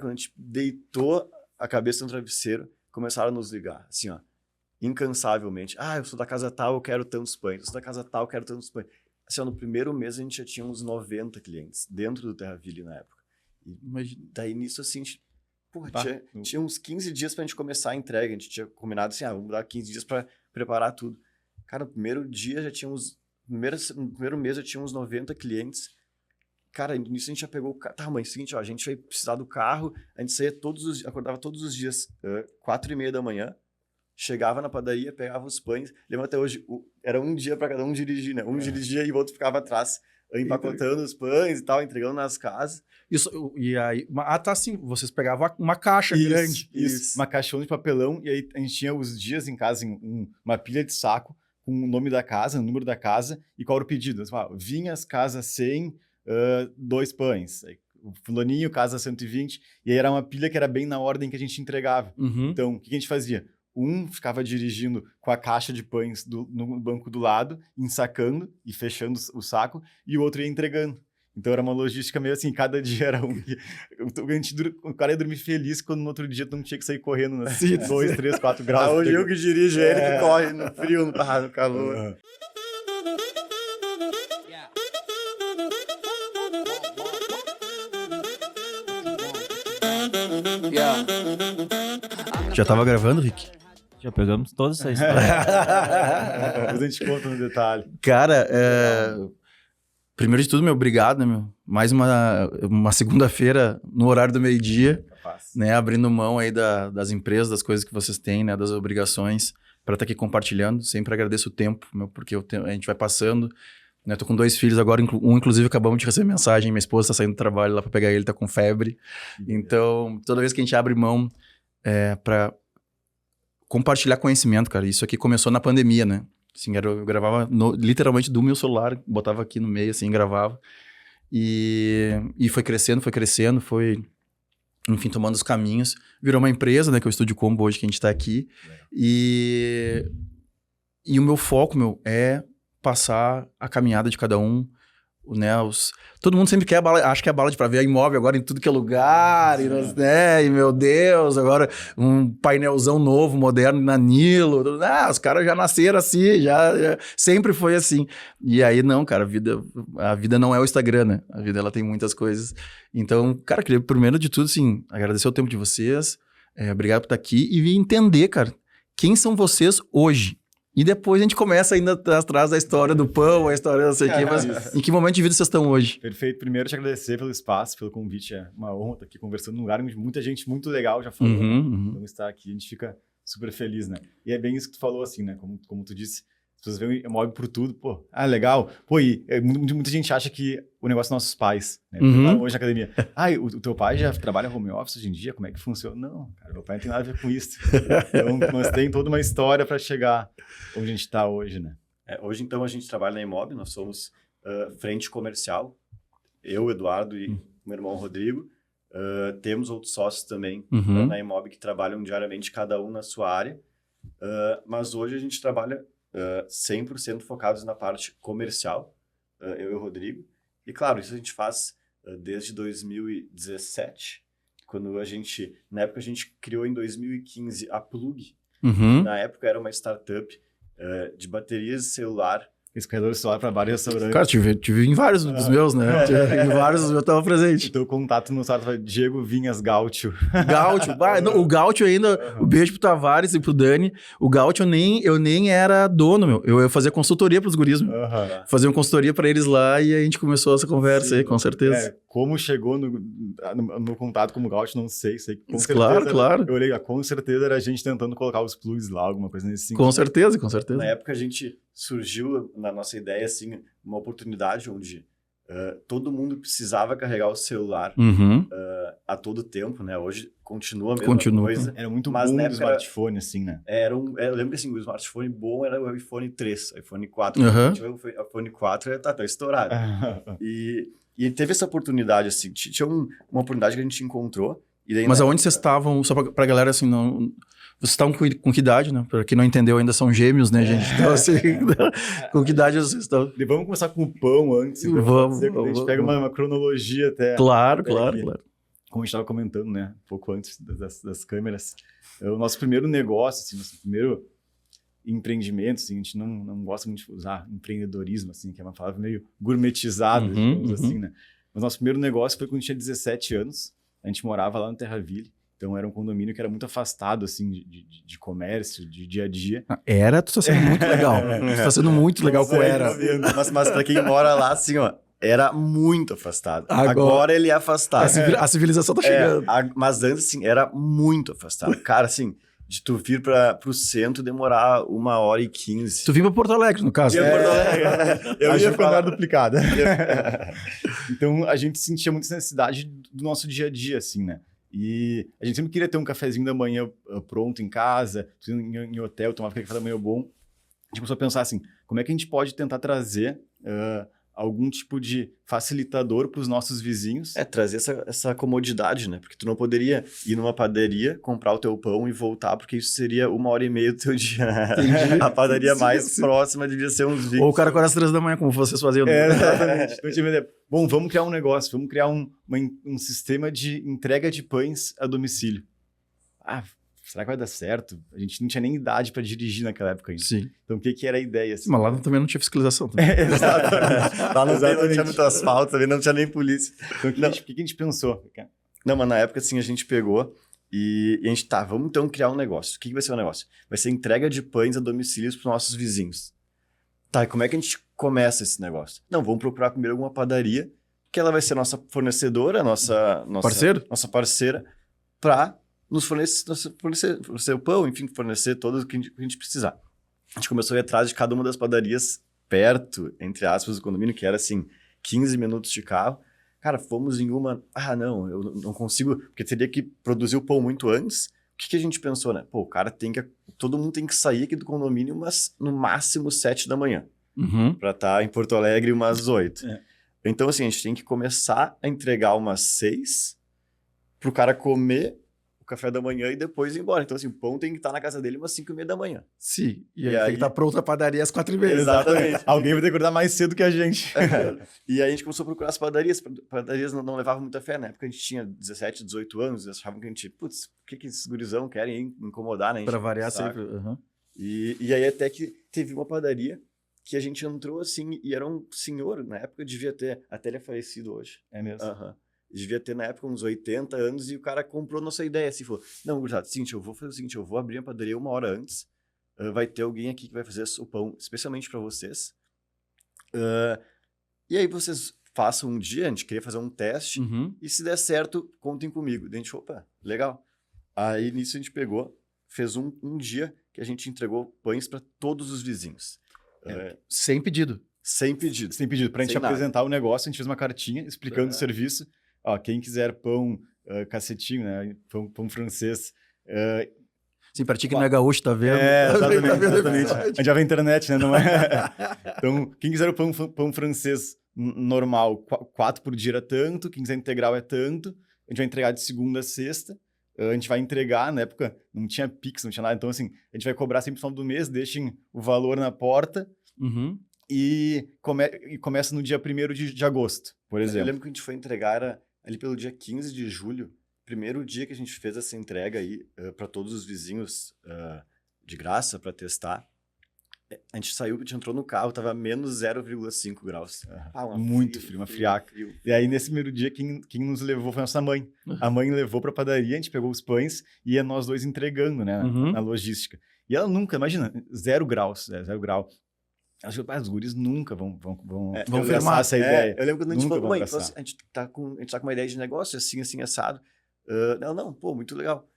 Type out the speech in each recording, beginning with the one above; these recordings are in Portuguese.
quando a gente deitou a cabeça no travesseiro, começaram a nos ligar, assim, ó, incansavelmente. Eu sou da casa tal, eu quero tantos pães. Eu sou da casa tal, eu quero tantos pães. Assim, ó, no primeiro mês a gente já tinha uns 90 clientes dentro do Terraville na época. E daí nisso, assim, tinha uns 15 dias pra gente começar a entrega. A gente tinha combinado assim, vamos dar 15 dias pra preparar tudo. Cara, no primeiro dia já tinha no primeiro mês já tinha uns 90 clientes. Cara, nisso a gente já pegou o carro. Tá, mas é o seguinte, ó, a gente vai precisar do carro. A gente saía acordava todos os dias, 4h30 da manhã. Chegava na padaria, pegava os pães. Lembra até hoje, era um dia para cada um dirigir, né? Um dirigia e o outro ficava atrás, empacotando os pães e tal, entregando nas casas. Isso, e aí... tá assim, vocês pegavam uma caixa grande. Isso, uma caixona de papelão. E aí a gente tinha os dias em casa, uma pilha de saco, com o nome da casa, o número da casa e qual era o pedido. Vinhas, casa 100, 2 pães. Aí, o fulaninho, casa 120. E aí era uma pilha que era bem na ordem que a gente entregava. Então, o que a gente fazia? Um ficava dirigindo com a caixa de pães no banco do lado, ensacando e fechando o saco, e o outro ia entregando. Então era uma logística meio assim, cada dia era um. O cara ia dormir feliz quando no outro dia tu não tinha que sair correndo nas 2, 3, 4 graus. Hoje eu que dirijo, ele que corre no frio, no calor. Já tava gravando, Rick? Já pegamos toda essa história. Depois a gente conta no detalhe. Cara, primeiro de tudo, obrigado, né, meu? Mais uma segunda-feira no horário do meio-dia, né? Abrindo mão aí das empresas, das coisas que vocês têm, né? Das obrigações, para estar aqui compartilhando. Sempre agradeço o tempo, meu, porque a gente vai passando. Né? Tô com 2 filhos agora, inclusive acabamos de receber mensagem, minha esposa tá saindo do trabalho lá para pegar ele, tá com febre. Então, toda vez que a gente abre mão para compartilhar conhecimento, cara. Isso aqui começou na pandemia, né? Assim, eu gravava literalmente do meu celular, botava aqui no meio, assim, gravava. E foi crescendo, foi, enfim, tomando os caminhos. Virou uma empresa, né? Que é o Estúdio Combo hoje, que a gente tá aqui. E o meu foco, é passar a caminhada de cada um, né? Todo mundo sempre quer acha que é bala de prata, ver imóvel agora em tudo que é lugar, né? E meu Deus, agora um painelzão novo, moderno na Nilo. Os caras já nasceram assim, já sempre foi assim. E aí não, cara, a vida não é o Instagram, né? A vida ela tem muitas coisas. Então, cara, queria primeiro de tudo, assim, agradecer o tempo de vocês, obrigado por estar aqui e vir entender, cara, quem são vocês hoje. E depois a gente começa ainda atrás da história do pão, a história não sei o quê, mas em que momento de vida vocês estão hoje? Perfeito. Primeiro, te agradecer pelo espaço, pelo convite. É uma honra estar aqui conversando num lugar onde muita gente muito legal já falou. Então, estar aqui, a gente fica super feliz, né? E é bem isso que tu falou, assim, né? Como tu disse, as pessoas veem imóvel por tudo, legal. Muita gente acha que o negócio são nossos pais, né? Hoje na academia. O teu pai já trabalha home office hoje em dia? Como é que funciona? Não, cara, meu pai não tem nada a ver com isso. Então, nós temos toda uma história para chegar onde a gente está hoje, né? Hoje, então, a gente trabalha na Imob, nós somos frente comercial, eu, Eduardo e meu irmão Rodrigo. Temos outros sócios também na Imob que trabalham diariamente, cada um na sua área. Mas hoje a gente trabalha 100% focados na parte comercial, eu e o Rodrigo. E claro, isso a gente faz desde 2017, quando na época a gente criou em 2015 a Plug. Na época era uma startup de baterias de celular. Escorredor de celular para vários restaurantes. Cara, tive em vários dos meus, né? Em vários eu estava presente. O teu contato no site foi Diego Vinhas Gaúcho. Gaúcho. O Gaúcho ainda, o beijo pro Tavares e pro Dani. O Gaúcho eu nem era dono, meu. Eu fazia consultoria pros guris, meu. Fazia uma consultoria para eles lá e a gente começou essa conversa aí, com certeza. Como chegou no contato com o Gaúcho, não sei. Com claro, certeza, claro. Eu olhei, com certeza era a gente tentando colocar os plugs lá, alguma coisa nesse sentido. Com certeza. Na época a gente surgiu na nossa ideia, assim, uma oportunidade onde todo mundo precisava carregar o celular a todo tempo, né? Hoje continua a mesma coisa. Era muito bom do smartphone, assim, né? Eu lembro que assim, o smartphone bom era o iPhone 3, iPhone 4. O iPhone 4 tá estourado. E teve essa oportunidade, assim, tinha uma oportunidade que a gente encontrou. E daí, mas aonde vocês estavam, só pra galera, assim, não... Vocês estavam com que idade, né? Pra quem não entendeu, ainda são gêmeos, né, gente? Então, assim, com que idade vocês estão? Vamos começar com o pão antes. Então vamos. A gente pega uma cronologia até. Claro. como a gente estava comentando, né, um pouco antes das câmeras, o nosso primeiro negócio, assim, nosso primeiro empreendimento, assim, a gente não gosta muito de usar empreendedorismo, assim, que é uma palavra meio gourmetizada, digamos assim, né? Mas nosso primeiro negócio foi quando a gente tinha 17 anos, a gente morava lá no Terraville, então era um condomínio que era muito afastado, assim, de comércio, de dia a dia. Era, tu tá sendo muito legal. Tu tá sendo muito legal com o era. Mas pra quem mora lá, assim, ó, era muito afastado. Agora ele é afastado. A civilização tá chegando. Mas antes, assim, era muito afastado. Cara, assim, de tu vir pro centro demorar 1h15. Tu vinha pra Porto Alegre, no caso. Eu ia ficar andar duplicada. Então, a gente sentia muita necessidade do nosso dia a dia, assim, né? E a gente sempre queria ter um cafezinho da manhã pronto em casa, em hotel, tomar aquele café da manhã bom. A gente começou a pensar assim, como é que a gente pode tentar trazer algum tipo de facilitador para os nossos vizinhos? Trazer essa comodidade, né? Porque tu não poderia ir numa padaria, comprar o teu pão e voltar, porque isso seria 1h30 do teu dia. Entendi. A padaria mais próxima devia ser uns 20. Ou o cara acorda às 3 da manhã, como vocês faziam. Exatamente. Então, tive ideia. Bom, vamos criar um negócio, vamos criar um sistema de entrega de pães a domicílio. Será que vai dar certo? A gente não tinha nem idade para dirigir naquela época ainda. Sim. Então, o que era a ideia? Assim? Mas lá também não tinha fiscalização. Também. Exatamente. Lá não tinha muito asfalto, também não tinha nem polícia. Então, o que a gente pensou? Não, mas na época, assim, a gente pegou e a gente, vamos então criar um negócio. O que vai ser o negócio? Vai ser entrega de pães a domicílios para os nossos vizinhos. E como é que a gente começa esse negócio? Não, vamos procurar primeiro alguma padaria, que ela vai ser nossa fornecedora, nossa parceira, para nos fornecer o pão, enfim, fornecer todo o que a gente precisar. A gente começou a ir atrás de cada uma das padarias perto, entre aspas, do condomínio, que era assim, 15 minutos de carro. Cara, fomos em uma, não, eu não consigo, porque teria que produzir o pão muito antes. O que a gente pensou, né? Pô, todo mundo tem que sair aqui do condomínio no máximo 7 da manhã, para estar em Porto Alegre umas 8. Então, assim, a gente tem que começar a entregar umas 6 pro cara comer café da manhã e depois ir embora. Então, assim, o pão tem que estar na casa dele umas 5h30 da manhã. Sim. E aí tem que estar pronto a padaria às 4h30. Exatamente. Alguém vai ter que acordar mais cedo que a gente. E aí a gente começou a procurar as padarias. Padarias não levavam muita fé. Na época a gente tinha 17, 18 anos. Eles achavam que a gente, por que esses gurizão querem incomodar, né? Pra variar sempre. E aí até que teve uma padaria que a gente entrou assim, e era um senhor, na época devia ter, até ele é falecido hoje. É mesmo? Devia ter na época uns 80 anos e o cara comprou nossa ideia, assim, falou, não, gurizada, seguinte, eu vou fazer o seguinte, eu vou abrir a padaria 1 hora antes, vai ter alguém aqui que vai fazer o pão especialmente para vocês, e aí vocês façam um dia, a gente queria fazer um teste, e se der certo, contem comigo. Daí a gente, opa, legal. Aí nisso a gente pegou, fez um dia que a gente entregou pães para todos os vizinhos. Sem pedido. Sem pedido. Sem pedido. Pra gente apresentar o negócio, a gente fez uma cartinha explicando o serviço. Quem quiser pão cacetinho, né? Pão francês. Sim, pra ti que não é gaúcho, tá vendo? Exatamente. A gente já vê a internet, né? Não é? Então, quem quiser o pão francês normal, 4 por dia é tanto. Quem quiser integral é tanto. A gente vai entregar de segunda a sexta. A gente vai entregar, na época não tinha Pix, não tinha nada. Então, assim, a gente vai cobrar sempre no final do mês, deixem o valor na porta. E começa no dia 1º de agosto, por exemplo. Eu lembro que a gente foi entregar ali pelo dia 15 de julho, primeiro dia que a gente fez essa entrega aí para todos os vizinhos de graça para testar. A gente saiu, a gente entrou no carro, tava menos 0,5 graus. Muito frio, uma friaca. E aí, nesse primeiro dia, quem nos levou foi a nossa mãe. A mãe levou pra padaria, a gente pegou os pães e ia nós dois entregando, né, na logística. E ela nunca, imagina, 0 graus, 0 grau. Acho que os guris nunca vão firmar essa ideia. Eu lembro quando a gente falou, mãe, a gente tá com uma ideia de negócio, assim, assado. Não, pô, muito legal.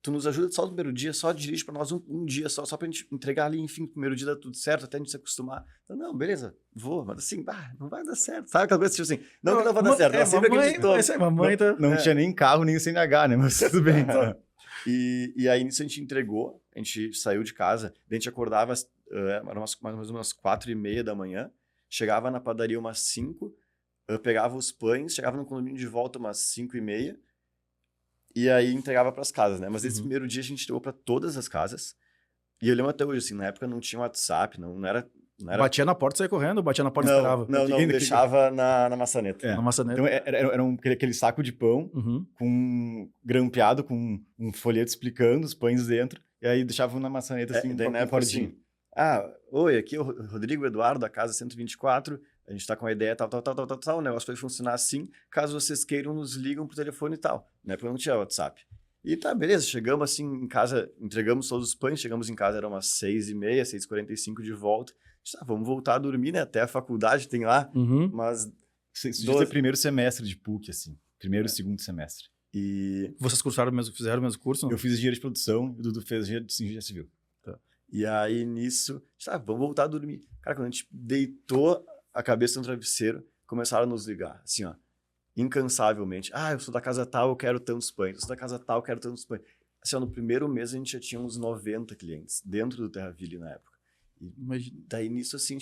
Tu nos ajuda só no primeiro dia, só dirige pra nós um dia, só pra gente entregar ali, enfim, no primeiro dia dá tudo certo, até a gente se acostumar. Então, não, beleza, vou, mas assim, não vai dar certo. Sabe aquela coisa tipo assim, não que não vai dar certo, ela sempre acreditou. Não tinha nem carro, nem CNH, né, mas tudo bem. E aí, nisso a gente entregou, a gente saiu de casa, a gente acordava, eram mais ou menos umas 4h30 da manhã, chegava na padaria umas 5, pegava os pães, chegava no condomínio de volta umas 5h30, e aí entregava para as casas, né? Mas esse primeiro dia a gente entregou para todas as casas. E eu lembro até hoje, assim, na época não tinha WhatsApp, não era Não era... Batia na porta e saía correndo, batia na porta e esperava. Não, deixava na maçaneta. Na maçaneta. Então era aquele saco de pão Uhum. com grampeado com um folheto explicando os pães dentro, e aí deixavam na maçaneta assim, daí na época assim, oi, aqui é o Rodrigo Eduardo, da casa 124, a gente tá com a ideia tal, o negócio vai funcionar assim, caso vocês queiram, nos ligam pro telefone e tal. Na época não tinha WhatsApp. E tá, beleza, chegamos assim em casa, entregamos todos os pães, chegamos em casa, eram umas 6h30, 6h45 de volta. Vamos voltar a dormir, né? Até a faculdade tem lá, Uhum. mas isso devia ser primeiro semestre de PUC, assim. Primeiro e segundo semestre. E Vocês fizeram o mesmo curso? eu fiz engenharia de produção e o Dudu fez engenharia civil. E aí, nisso, vamos voltar a dormir. Cara, quando a gente deitou a cabeça no travesseiro, começaram a nos ligar, assim, ó, incansavelmente. Eu sou da casa tal, eu quero tantos pães. Eu sou da casa tal, eu quero tantos pães. Assim, ó, no primeiro mês, a gente já tinha uns 90 clientes dentro do Terraville na época. E daí, nisso, assim,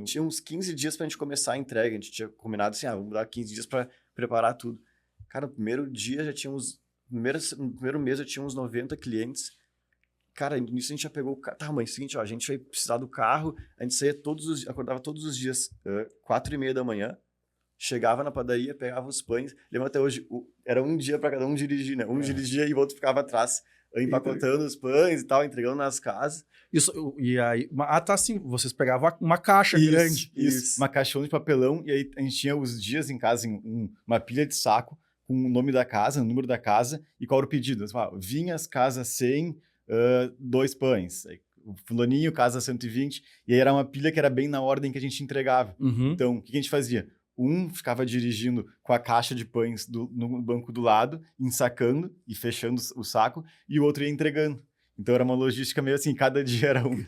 tinha uns 15 dias pra gente começar a entrega. A gente tinha combinado assim, vamos dar 15 dias pra preparar tudo. Cara, no primeiro dia, já tínhamos... No primeiro mês, já tinha uns 90 clientes. Cara, nisso a gente já pegou o carro. Tá, mãe, é o seguinte, ó, a gente vai precisar do carro. A gente saía acordava todos os dias, 4h30 da manhã. Chegava na padaria, pegava os pães. Lembra até hoje, era um dia para cada um dirigir, né? Um dirigia e o outro ficava atrás, empacotando os pães e tal, entregando nas casas. Isso, e aí... tá assim, vocês pegavam uma caixa grande. Isso. Uma caixona de papelão, e aí a gente tinha os dias em casa, uma pilha de saco, com o nome da casa, o número da casa, e qual era o pedido. Vinhas, casa 100, 2 pães. Aí, o fulaninho, casa 120, e aí era uma pilha que era bem na ordem que a gente entregava. Uhum. Então, o que a gente fazia? Um ficava dirigindo com a caixa de pães no banco do lado, ensacando e fechando o saco, e o outro ia entregando. Então era uma logística meio assim, cada dia era um.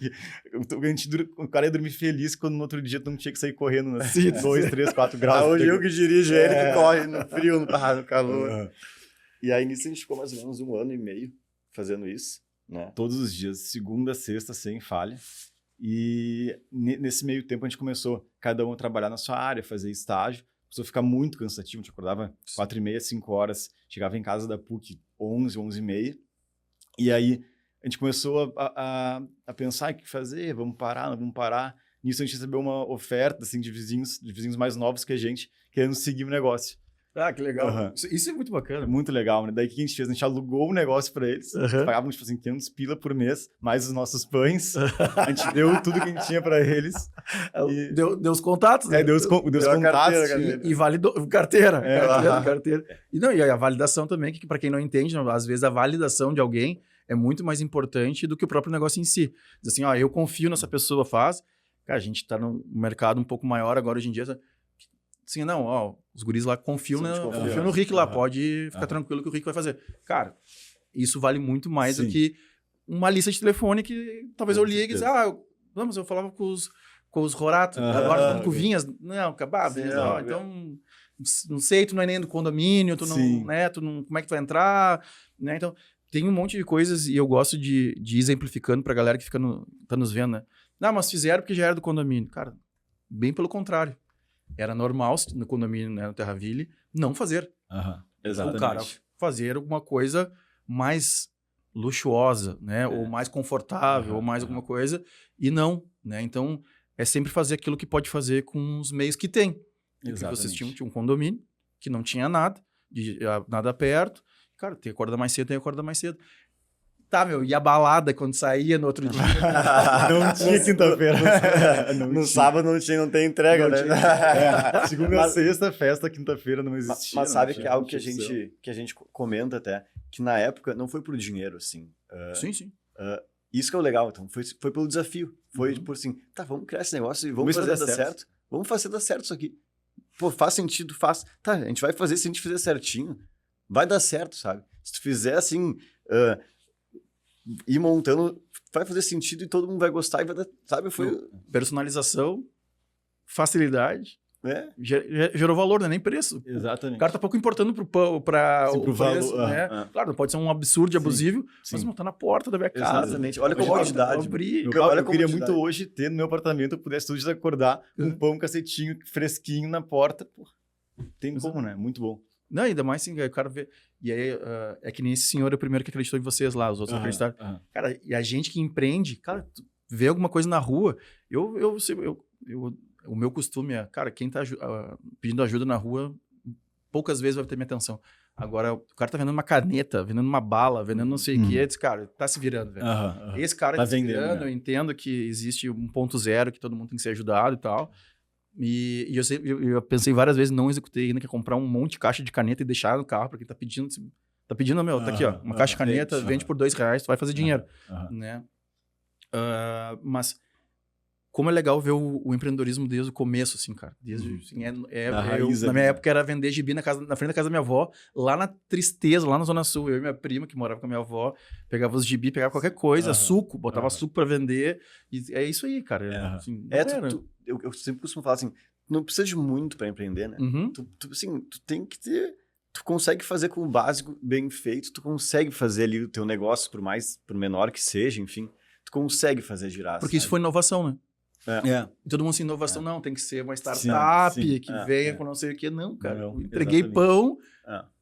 O cara ia dormir feliz quando no outro dia tu não tinha que sair correndo, né? 2, 3, 4 graus. Hoje eu que dirijo, ele que corre no frio, no calor. E aí nisso a gente ficou mais ou menos 1 ano e meio fazendo isso, né? Todos os dias, segunda, sexta, sem falha. E nesse meio tempo a gente começou cada um a trabalhar na sua área, fazer estágio. Começou a ficar muito cansativo, a gente acordava 4h30, 5 horas, chegava em casa da PUC 11, 11h30. E aí a gente começou a pensar o que fazer, vamos parar, não vamos parar. Nisso a gente recebeu uma oferta assim, de vizinhos mais novos que a gente, querendo seguir o negócio. Que legal. Uhum. Isso é muito bacana. Muito legal, né? Daí o que a gente fez? A gente alugou o negócio para eles, pagávamos, tipo assim, 500 pila por mês, mais os nossos pães. A gente deu tudo que a gente tinha para eles. E... Deu os contatos, né? Deu os contatos. Carteira. E validou. Carteira. E a validação também, que para quem não entende, às vezes a validação de alguém é muito mais importante do que o próprio negócio em si. Diz assim, eu confio nessa pessoa, faz. Cara, a gente tá no mercado um pouco maior agora hoje em dia. Assim, os guris lá confiam no Rick lá, pode ficar tranquilo que o Rick vai fazer. Cara, isso vale muito mais do que uma lista de telefone que talvez eu ligue e diz, vamos, eu falava com os Rorato, agora estamos com Vinhas. Não, acabado. Então, não sei, tu não é nem do condomínio, tu não, né, como é que tu vai entrar, né? Então, tem um monte de coisas e eu gosto de ir exemplificando pra galera que tá nos vendo, né? Não, mas fizeram porque já era do condomínio. Cara, bem pelo contrário. Era normal no condomínio, né, no Terraville, não fazer. Exatamente. O cara fazer alguma coisa mais luxuosa, né? Ou mais confortável, ou mais alguma coisa. E não, né? Então, é sempre fazer aquilo que pode fazer com os meios que tem. Porque vocês tinham um condomínio que não tinha nada, nada perto. Cara, tem que acordar mais cedo, Tá, e a balada quando saía no outro dia? Não tinha quinta-feira. No sábado não tem entrega, né? Segunda, sexta, festa, quinta-feira não existia. Mas sabe que é algo que a gente comenta até, que na época não foi por dinheiro, assim. Sim. Isso que é o legal, então. Foi pelo desafio. Foi por assim, vamos criar esse negócio e vamos fazer dar certo. Vamos fazer dar certo isso aqui. Pô, faz sentido, faz. Tá, a gente vai fazer se a gente fizer certinho. Vai dar certo, sabe? Se tu fizer assim... ir montando, vai fazer sentido e todo mundo vai gostar e vai dar, sabe? Personalização, facilidade, gerou valor, não é nem preço. Exatamente. O cara tá pouco importando pro preço, valor, né? Claro, não pode ser um absurdo abusivo, mas não tá na porta da minha casa. Exatamente. Olha a comodidade. Eu queria muito hoje ter no meu apartamento, eu pudesse todos os dias acordar um pão, cacetinho, fresquinho na porta. Pô, tem como, né? Muito bom. Não, ainda mais assim, o cara vê... E aí, é que nem esse senhor é o primeiro que acreditou em vocês lá, os outros acreditaram. Cara, e a gente que empreende, cara, vê alguma coisa na rua, o meu costume é, cara, quem tá pedindo ajuda na rua, poucas vezes vai ter minha atenção. Agora, o cara tá vendendo uma caneta, vendendo uma bala, vendendo não sei o que, esse cara tá se virando, velho. Esse cara tá se virando, né? Eu entendo que existe 1.0, que todo mundo tem que ser ajudado e tal. E eu pensei várias vezes, não executei ainda, que é comprar um monte de caixa de caneta e deixar no carro, porque tá pedindo, meu, tá aqui, ó, uma caixa de caneta, vende por R$2, tu vai fazer dinheiro, né? Mas como é legal ver o empreendedorismo desde o começo, assim, cara. Desde, assim, na minha época era vender gibi na frente da casa da minha avó, lá na Tristeza, lá na Zona Sul. Eu e minha prima, que morava com a minha avó, pegava os gibi, pegava qualquer coisa, suco, botava suco pra vender. E é isso aí, cara. Assim, eu sempre costumo falar assim, não precisa de muito pra empreender, né? Assim, tu tem que ter... Tu consegue fazer com o básico bem feito, tu consegue fazer ali o teu negócio, por menor que seja, enfim. Tu consegue fazer girar. Porque isso foi inovação, né? E todo mundo assim, inovação não, tem que ser uma startup que venha com não sei o que. Não, cara. Eu entreguei pão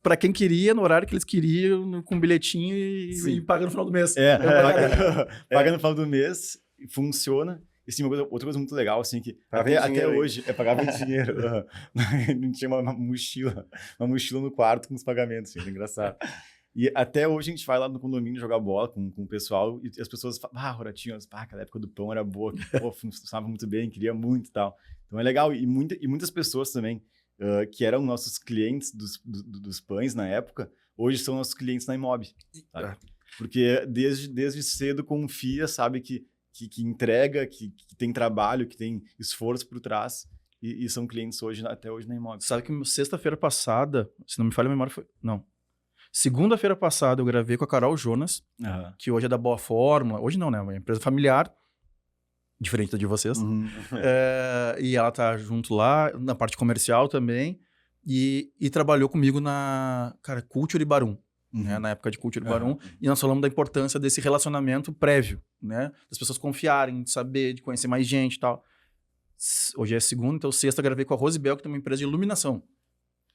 pra quem queria, no horário que eles queriam, com um bilhetinho e paga no final do mês. Paga no final do mês, funciona. E sim, outra coisa muito legal, assim, que até hoje pagava em dinheiro. Não tinha uma mochila no quarto com os pagamentos, assim, era engraçado. E até hoje a gente vai lá no condomínio jogar bola com o pessoal e as pessoas falam, Roratinho, aquela época do pão era boa, que funcionava muito bem, queria muito e tal. Então é legal. E muitas pessoas também, que eram nossos clientes dos pães na época, hoje são nossos clientes na Imob. Sabe? Porque desde cedo confia, sabe que entrega, que tem trabalho, que tem esforço por trás e são clientes até hoje na Imob. Sabe que sexta-feira passada, se não me falha a memória, não. Segunda-feira passada eu gravei com a Carol Jonas, que hoje é da Boa Fórmula. Hoje não, né? É uma empresa familiar, diferente da de vocês. E ela tá junto lá, na parte comercial também. E trabalhou comigo na, Culture Barum. Né? Na época de Culture Barum. E nós falamos da importância desse relacionamento prévio, né? Das pessoas confiarem, de saber, de conhecer mais gente e tal. Hoje é segunda, então sexta eu gravei com a Rosibel, que tem uma empresa de iluminação.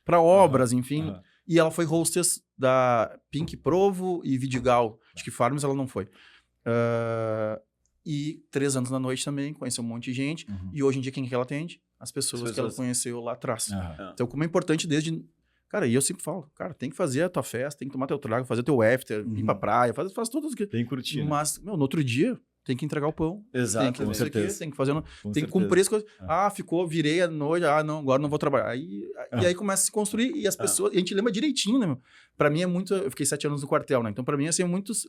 Para obras, enfim. E ela foi hostess da Pink Provo e Vidigal. Acho que Farms ela não foi. E 3 anos na noite também, conheceu um monte de gente. E hoje em dia, quem que ela atende? As pessoas que ela conheceu lá atrás. Então, como é importante desde... Cara, e eu sempre falo, cara, tem que fazer a tua festa, tem que tomar teu trago, fazer teu after, ir pra praia, faz tudo isso. Tem que curtir. Mas, no outro dia... Tem que entregar o pão. Exato, tem que com certeza. Aqui, tem que fazer... tem que cumprir as coisas. Virei a noite, não, agora não vou trabalhar. E aí começa a se construir e as pessoas... E a gente lembra direitinho, né, meu? Pra mim é muito... Eu fiquei 7 anos no quartel, né? Então pra mim, assim, é muitos...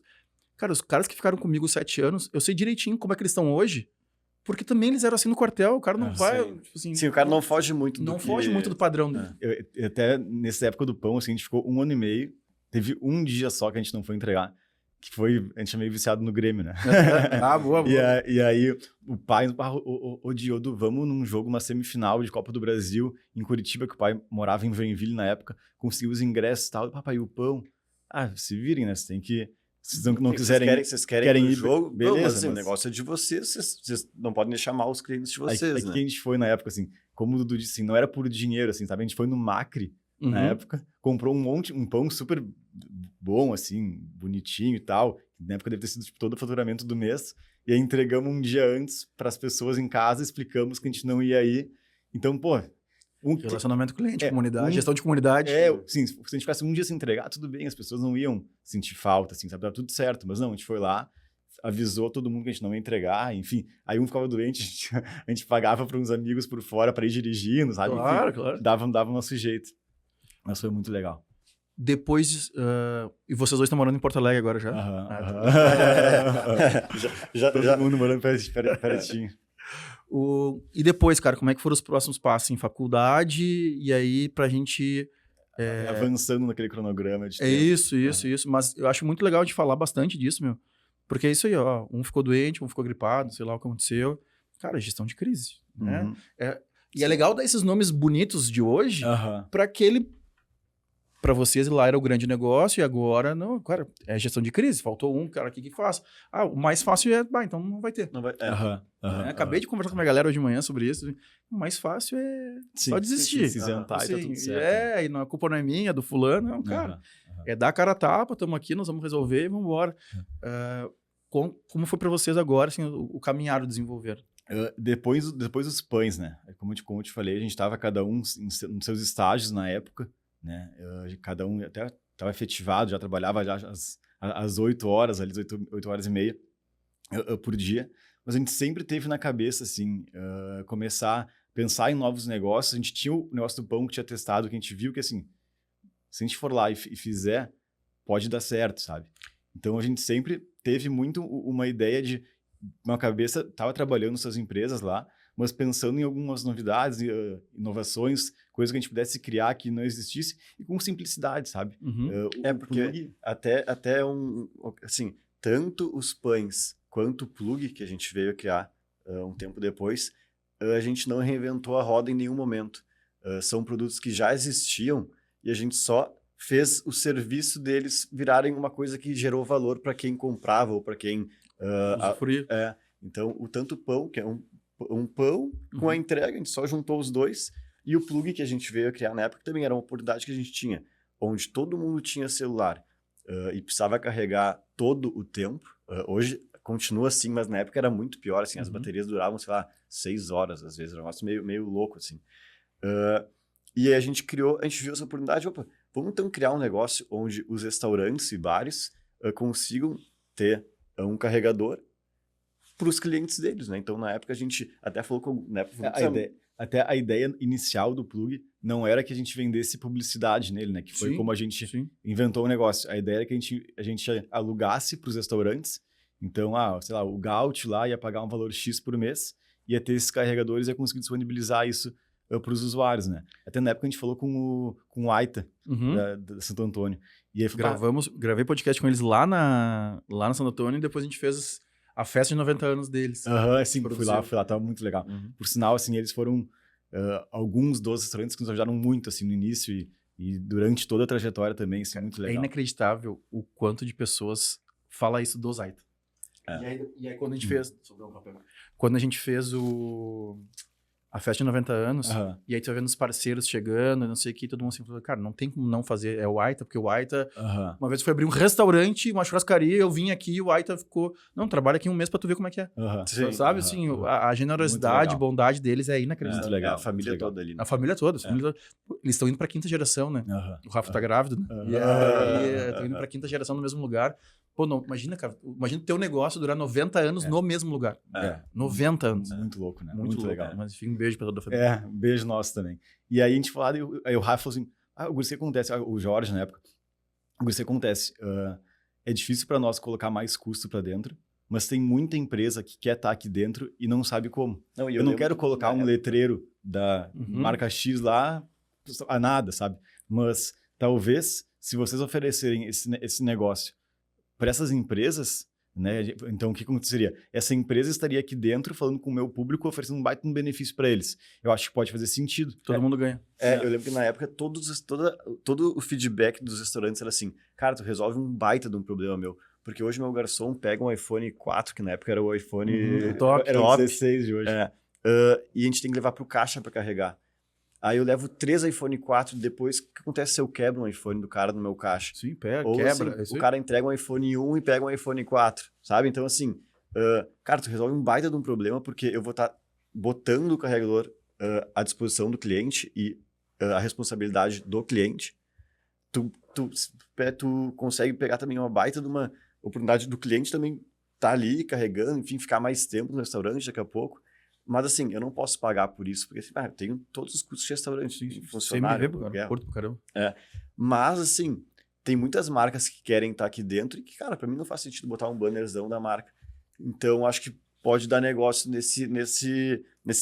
Cara, os caras que ficaram comigo 7 anos, eu sei direitinho como é que eles estão hoje, porque também eles eram assim no quartel, o cara não vai... Tipo assim, sim, o cara não foge muito foge muito do padrão dele. Até nessa época do pão, assim, a gente ficou 1 ano e meio, teve um dia só que a gente não foi entregar. Que foi, a gente é meio viciado no Grêmio, né? Boa. E aí o pai odiou vamos num jogo, uma semifinal de Copa do Brasil em Curitiba, que o pai morava em Joinville na época, conseguiu os ingressos e tal. Papai, e o pão? Se virem, né? Você tem que... Vocês não quiserem... Vocês querem ir pro jogo? Beleza, mas o negócio é de vocês não podem deixar mal os clientes de vocês, né? Que a gente foi na época, assim, como o Dudu disse, assim, não era por dinheiro, assim, sabe? A gente foi no Macri, na época, comprou um pão super bom, assim, bonitinho e tal. Na época deve ter sido tipo, todo o faturamento do mês. E aí entregamos um dia antes para as pessoas em casa, explicamos que a gente não ia ir. Então, pô... Relacionamento com cliente, comunidade, gestão de comunidade. Sim, se a gente ficasse um dia sem entregar, tudo bem, as pessoas não iam sentir falta, assim, sabe? Tá tudo certo. Mas não, a gente foi lá, avisou todo mundo que a gente não ia entregar, enfim. Aí um ficava doente, a gente pagava para uns amigos por fora para ir dirigindo, sabe? Claro, enfim, claro. Dava o nosso jeito. Mas foi muito legal. Depois, e vocês dois estão morando em Porto Alegre agora já? Todo mundo morando pertinho. E depois, cara, como é que foram os próximos passos em faculdade? E aí, pra gente... Avançando naquele cronograma de tempo. Isso. Mas eu acho muito legal de falar bastante disso, meu. Porque é isso aí, ó. Um ficou doente, um ficou gripado, sei lá o que aconteceu. Cara, gestão de crise, né? E é legal dar esses nomes bonitos de hoje pra aquele... Para vocês, lá era o grande negócio e agora, não, cara, é gestão de crise. Faltou um cara aqui que faça. O mais fácil então não vai ter. Não vai, Acabei de conversar com a minha galera hoje de manhã sobre isso. O mais fácil é só desistir. Se isentar e tá tudo certo. E a culpa não é minha, é do fulano. Não, cara, é dar a cara a tapa, estamos aqui, nós vamos resolver e vamos embora. como foi para vocês agora, assim, o caminhar, o desenvolver? Depois dos pães, né? Como eu te falei, a gente estava cada um nos seus estágios na época, né? Cada um até estava efetivado, já trabalhava já às 8 horas, ali, 8 horas e meia por dia. Mas a gente sempre teve na cabeça, assim, começar a pensar em novos negócios. A gente tinha o negócio do pão que tinha testado, que a gente viu que, assim, se a gente for lá e fizer, pode dar certo, sabe? Então, a gente sempre teve muito uma ideia de uma cabeça, estava trabalhando nessas empresas lá, mas pensando em algumas novidades, inovações, coisas que a gente pudesse criar que não existisse e com simplicidade, sabe? Uhum. Porque até assim, tanto os pães quanto o plug que a gente veio a criar um tempo depois, a gente não reinventou a roda em nenhum momento. São produtos que já existiam e a gente só fez o serviço deles virarem uma coisa que gerou valor para quem comprava ou para quem... Então, tanto o pão, que é um pão com a entrega, a gente só juntou os dois, e o plug que a gente veio a criar na época também era uma oportunidade que a gente tinha, onde todo mundo tinha celular e precisava carregar todo o tempo. Hoje continua assim, mas na época era muito pior, assim, as baterias duravam, sei lá, 6 horas, às vezes, era um negócio meio louco, assim. E aí a gente viu essa oportunidade, vamos então criar um negócio onde os restaurantes e bares consigam ter um carregador para os clientes deles, né? Então, na época, a gente até falou com... Até a ideia inicial do plug não era que a gente vendesse publicidade nele, né? Que foi como a gente inventou o negócio. A ideia era que a gente alugasse para os restaurantes. Então, sei lá, o Gaut lá ia pagar um valor X por mês, ia ter esses carregadores e ia conseguir disponibilizar isso para os usuários, né? Até na época a gente falou com o Aita, da Santo Antônio. E aí gravei podcast com eles lá na Santo Antônio e depois a gente fez a festa de 90 anos deles. Sim, fui lá, tava muito legal. Por sinal, assim, eles foram alguns dos restaurantes que nos ajudaram muito, assim, no início e durante toda a trajetória também, assim, muito legal. É inacreditável o quanto de pessoas fala isso do Aita. E aí quando a gente fez... Quando a gente fez a festa de 90 anos, e aí tu vai vendo os parceiros chegando, não sei o que, todo mundo assim, falou, cara, não tem como não fazer, é o Aita, porque o Aita, uma vez foi abrir um restaurante, uma churrascaria, eu vim aqui e o Aita ficou, não, trabalha aqui um mês pra tu ver como é que é. Sabe, assim, a generosidade, bondade deles é inacreditável. Muito legal. A família toda ali. Né? A família toda. Eles estão indo pra 5ª geração, né? O Rafa tá grávido, né? E estão indo pra 5ª geração no mesmo lugar. Pô, não, imagina, cara, imagina teu negócio durar 90 anos no mesmo lugar. 90 anos. Muito louco, né? Muito legal. Mas enfim, um beijo pra toda a família. Um beijo nosso também. E aí a gente falou, aí o Rafa falou assim, o Gurse acontece, o Jorge na época, o Gurse acontece, é difícil para nós colocar mais custo para dentro, mas tem muita empresa que quer estar aqui dentro e não sabe como. Eu não quero colocar um letreiro da marca X lá a nada, sabe? Mas talvez, se vocês oferecerem esse negócio para essas empresas, né? Então, o que aconteceria? Essa empresa estaria aqui dentro falando com o meu público, oferecendo um baita benefício para eles. Eu acho que pode fazer sentido. Todo mundo ganha. Eu lembro que na época todo o feedback dos restaurantes era assim, cara, tu resolve um baita de um problema meu. Porque hoje meu garçom pega um iPhone 4, que na época era o iPhone top. Era o 16 de hoje. E a gente tem que levar pro caixa para carregar. Aí eu levo 3 iPhone 4, depois o que acontece se eu quebro um iPhone do cara no meu caixa? Sim, pega, ou, quebra. Assim, o cara entrega um iPhone 1 e pega um iPhone 4, sabe? Então assim, cara, tu resolve um baita de um problema porque eu vou estar botando o carregador à disposição do cliente e a responsabilidade do cliente. Tu consegue pegar também uma baita de uma oportunidade do cliente também estar ali carregando, enfim, ficar mais tempo no restaurante daqui a pouco. Mas assim, eu não posso pagar por isso, porque assim, eu tenho todos os custos de restaurante, funcionário, curto pro caramba. Mas assim, tem muitas marcas que querem estar aqui dentro e que, cara, pra mim não faz sentido botar um bannerzão da marca. Então, acho que pode dar negócio nesse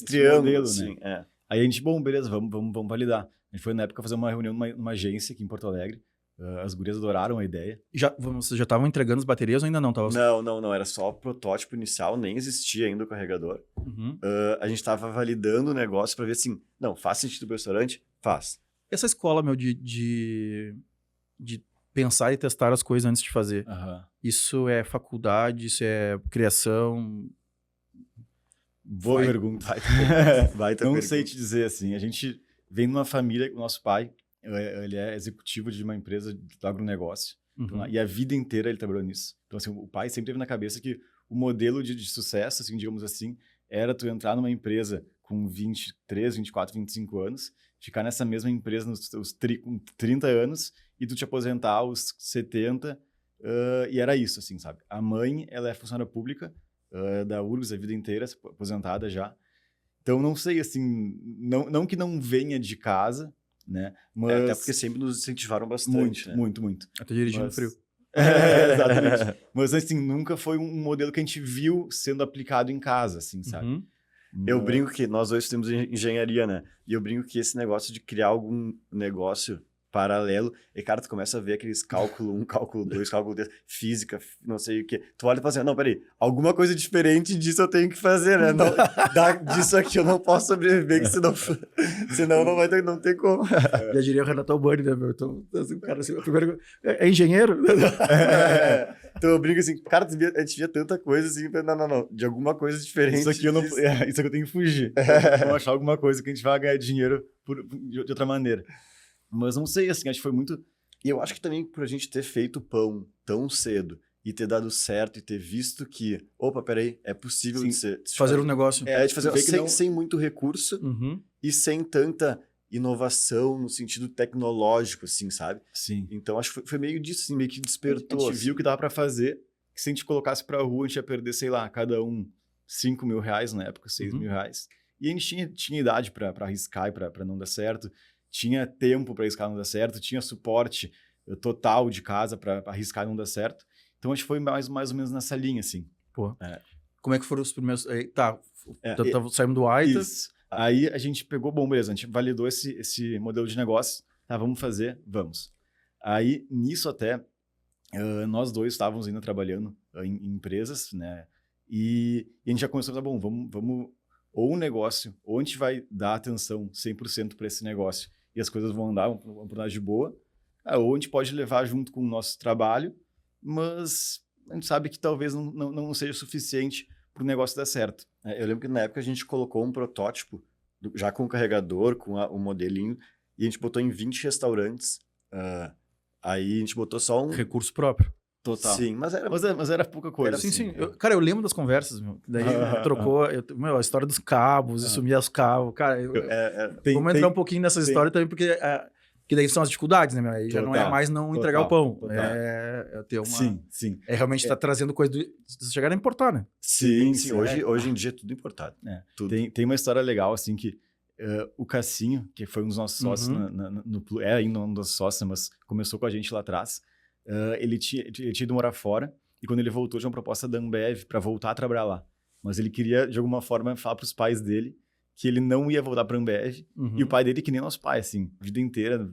triângulo, modelo, assim. Né? Aí a gente, beleza, vamos validar. A gente foi na época fazer uma reunião numa agência aqui em Porto Alegre. As gurias adoraram a ideia. Vocês já estavam entregando as baterias ou ainda não? Não. Era só o protótipo inicial, nem existia ainda o carregador. A gente estava validando o negócio para ver assim, não, faz sentido pro restaurante? Faz. Essa escola, de pensar e testar as coisas antes de fazer, isso é faculdade, isso é criação? Boa pergunta. Não sei te dizer assim. A gente vem de uma família, o nosso pai, ele é executivo de uma empresa do agronegócio. Então, e a vida inteira ele trabalhou nisso. Então, assim, o pai sempre teve na cabeça que o modelo de sucesso, assim, digamos assim, era tu entrar numa empresa com 23, 24, 25 anos, ficar nessa mesma empresa com 30 anos e tu te aposentar aos 70, e era isso, assim, sabe? A mãe, ela é funcionária pública da URGS a vida inteira, aposentada já. Então, não sei, assim, não que não venha de casa, né? Mas até porque sempre nos incentivaram bastante, muito, muito. Até dirigindo frio. Exatamente. Mas, assim, nunca foi um modelo que a gente viu sendo aplicado em casa, assim, sabe? Eu brinco que nós dois temos engenharia, né? E eu brinco que esse negócio de criar algum negócio paralelo, e cara, tu começa a ver aqueles cálculo 1, cálculo 2, cálculo 3, física, não sei o quê. Tu olha e fala assim, não, peraí, alguma coisa diferente disso eu tenho que fazer, né? Não, disso aqui eu não posso sobreviver, que senão não vai ter, não tem como. Já diria o Renato Albani, né, meu? Então, assim, o cara assim, primeiro, é engenheiro? Então eu brinco assim, cara, a gente via tanta coisa assim, não, de alguma coisa diferente. Isso aqui eu tenho que fugir. Vamos achar alguma coisa que a gente vai ganhar dinheiro de outra maneira. Mas não sei, assim, acho que foi muito... E eu acho que também por a gente ter feito pão tão cedo e ter dado certo e ter visto que, opa, peraí, é possível de fazer um negócio. De fazer sem muito recurso e sem tanta inovação no sentido tecnológico, assim, sabe? Sim. Então acho que foi meio disso, assim, meio que despertou. A gente viu que dava pra fazer, que se a gente colocasse pra rua, a gente ia perder, sei lá, cada um 5 mil reais na época, 6 mil reais. E a gente tinha idade pra arriscar e pra não dar certo. Tinha tempo para arriscar não dar certo, tinha suporte total de casa para arriscar não dar certo. Então, acho que foi mais ou menos nessa linha, assim. Pô. Como é que foram os primeiros... Saímos do AITA. Isso. Aí, a gente pegou, bom, beleza, a gente validou esse modelo de negócio. Tá, vamos fazer? Vamos. Aí, nisso até, nós dois estávamos ainda trabalhando em empresas, né? E a gente já começou a falar, bom, vamos ou um negócio, ou a gente vai dar atenção 100% para esse negócio e as coisas vão andar de boa, ou a gente pode levar junto com o nosso trabalho, mas a gente sabe que talvez não seja suficiente para o negócio dar certo. Eu lembro que na época a gente colocou um protótipo, já com o carregador, com o modelinho, e a gente botou em 20 restaurantes. Aí a gente botou só um... Recurso próprio. Total. Sim, mas era pouca coisa. Sim. Eu lembro das conversas, meu. Daí trocou, a história dos cabos, e sumia os cabos. Cara, vamos entrar um pouquinho nessa história também, porque que daí são as dificuldades, né, meu? Aí já não é mais entregar o pão. É ter uma... Sim. É realmente estar trazendo coisa se chegar a importar, né? Sim. Hoje em dia é tudo importado. Tudo. Tem uma história legal, assim, que o Cassinho, que foi um dos nossos sócios, ainda um dos sócios, mas começou com a gente lá atrás. Ele tinha ido morar fora e quando ele voltou tinha uma proposta da Ambev para voltar a trabalhar lá. Mas ele queria, de alguma forma, falar para os pais dele que ele não ia voltar para a Ambev. E o pai dele, que nem nosso pai, assim, a vida inteira,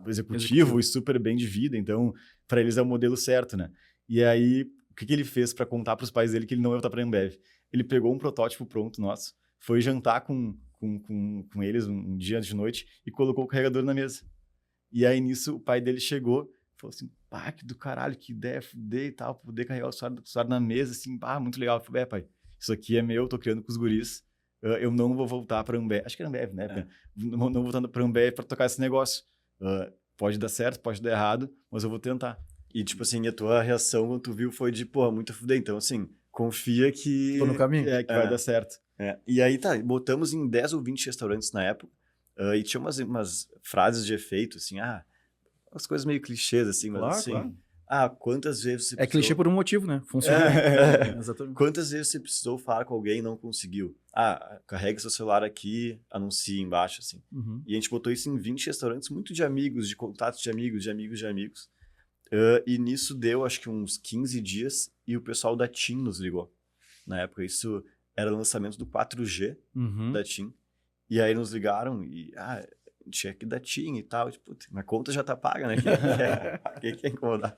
executivo e super bem de vida. Então, para eles é o modelo certo, né? E aí, o que ele fez para contar para os pais dele que ele não ia voltar para a Ambev? Ele pegou um protótipo pronto nosso, foi jantar com eles um dia de noite e colocou o carregador na mesa. E aí, nisso, o pai dele chegou falou assim, pá, que do caralho, que ideia, fudei e tal, poder carregar o usuário na mesa, assim, pá, muito legal. Eu falei, pai, isso aqui é meu, tô criando com os guris, eu não vou voltar pra Ambev, acho que era Ambev, né? Não vou voltar pra Ambev pra tocar esse negócio. Pode dar certo, pode dar errado, mas eu vou tentar. E, tipo assim, a tua reação quando tu viu foi de, pô, muito fudei. Então, assim, confia que... Tô no caminho. Que vai dar certo. E aí, botamos em 10 ou 20 restaurantes na época, e tinha umas frases de efeito, assim, as coisas meio clichês, assim, mas assim... Claro. Quantas vezes você precisou... É clichê por um motivo, né? Funciona. Exatamente. Quantas vezes você precisou falar com alguém e não conseguiu? Carrega seu celular aqui, anuncia embaixo, assim. E a gente botou isso em 20 restaurantes, muito de amigos, de contatos de amigos, de amigos de amigos. E nisso deu, acho que uns 15 dias, e o pessoal da TIM nos ligou. Na época, isso era o lançamento do 4G da TIM. E aí nos ligaram e... tinha aqui da TIM e tal, tipo, minha conta já tá paga, né? Quem quer incomodar?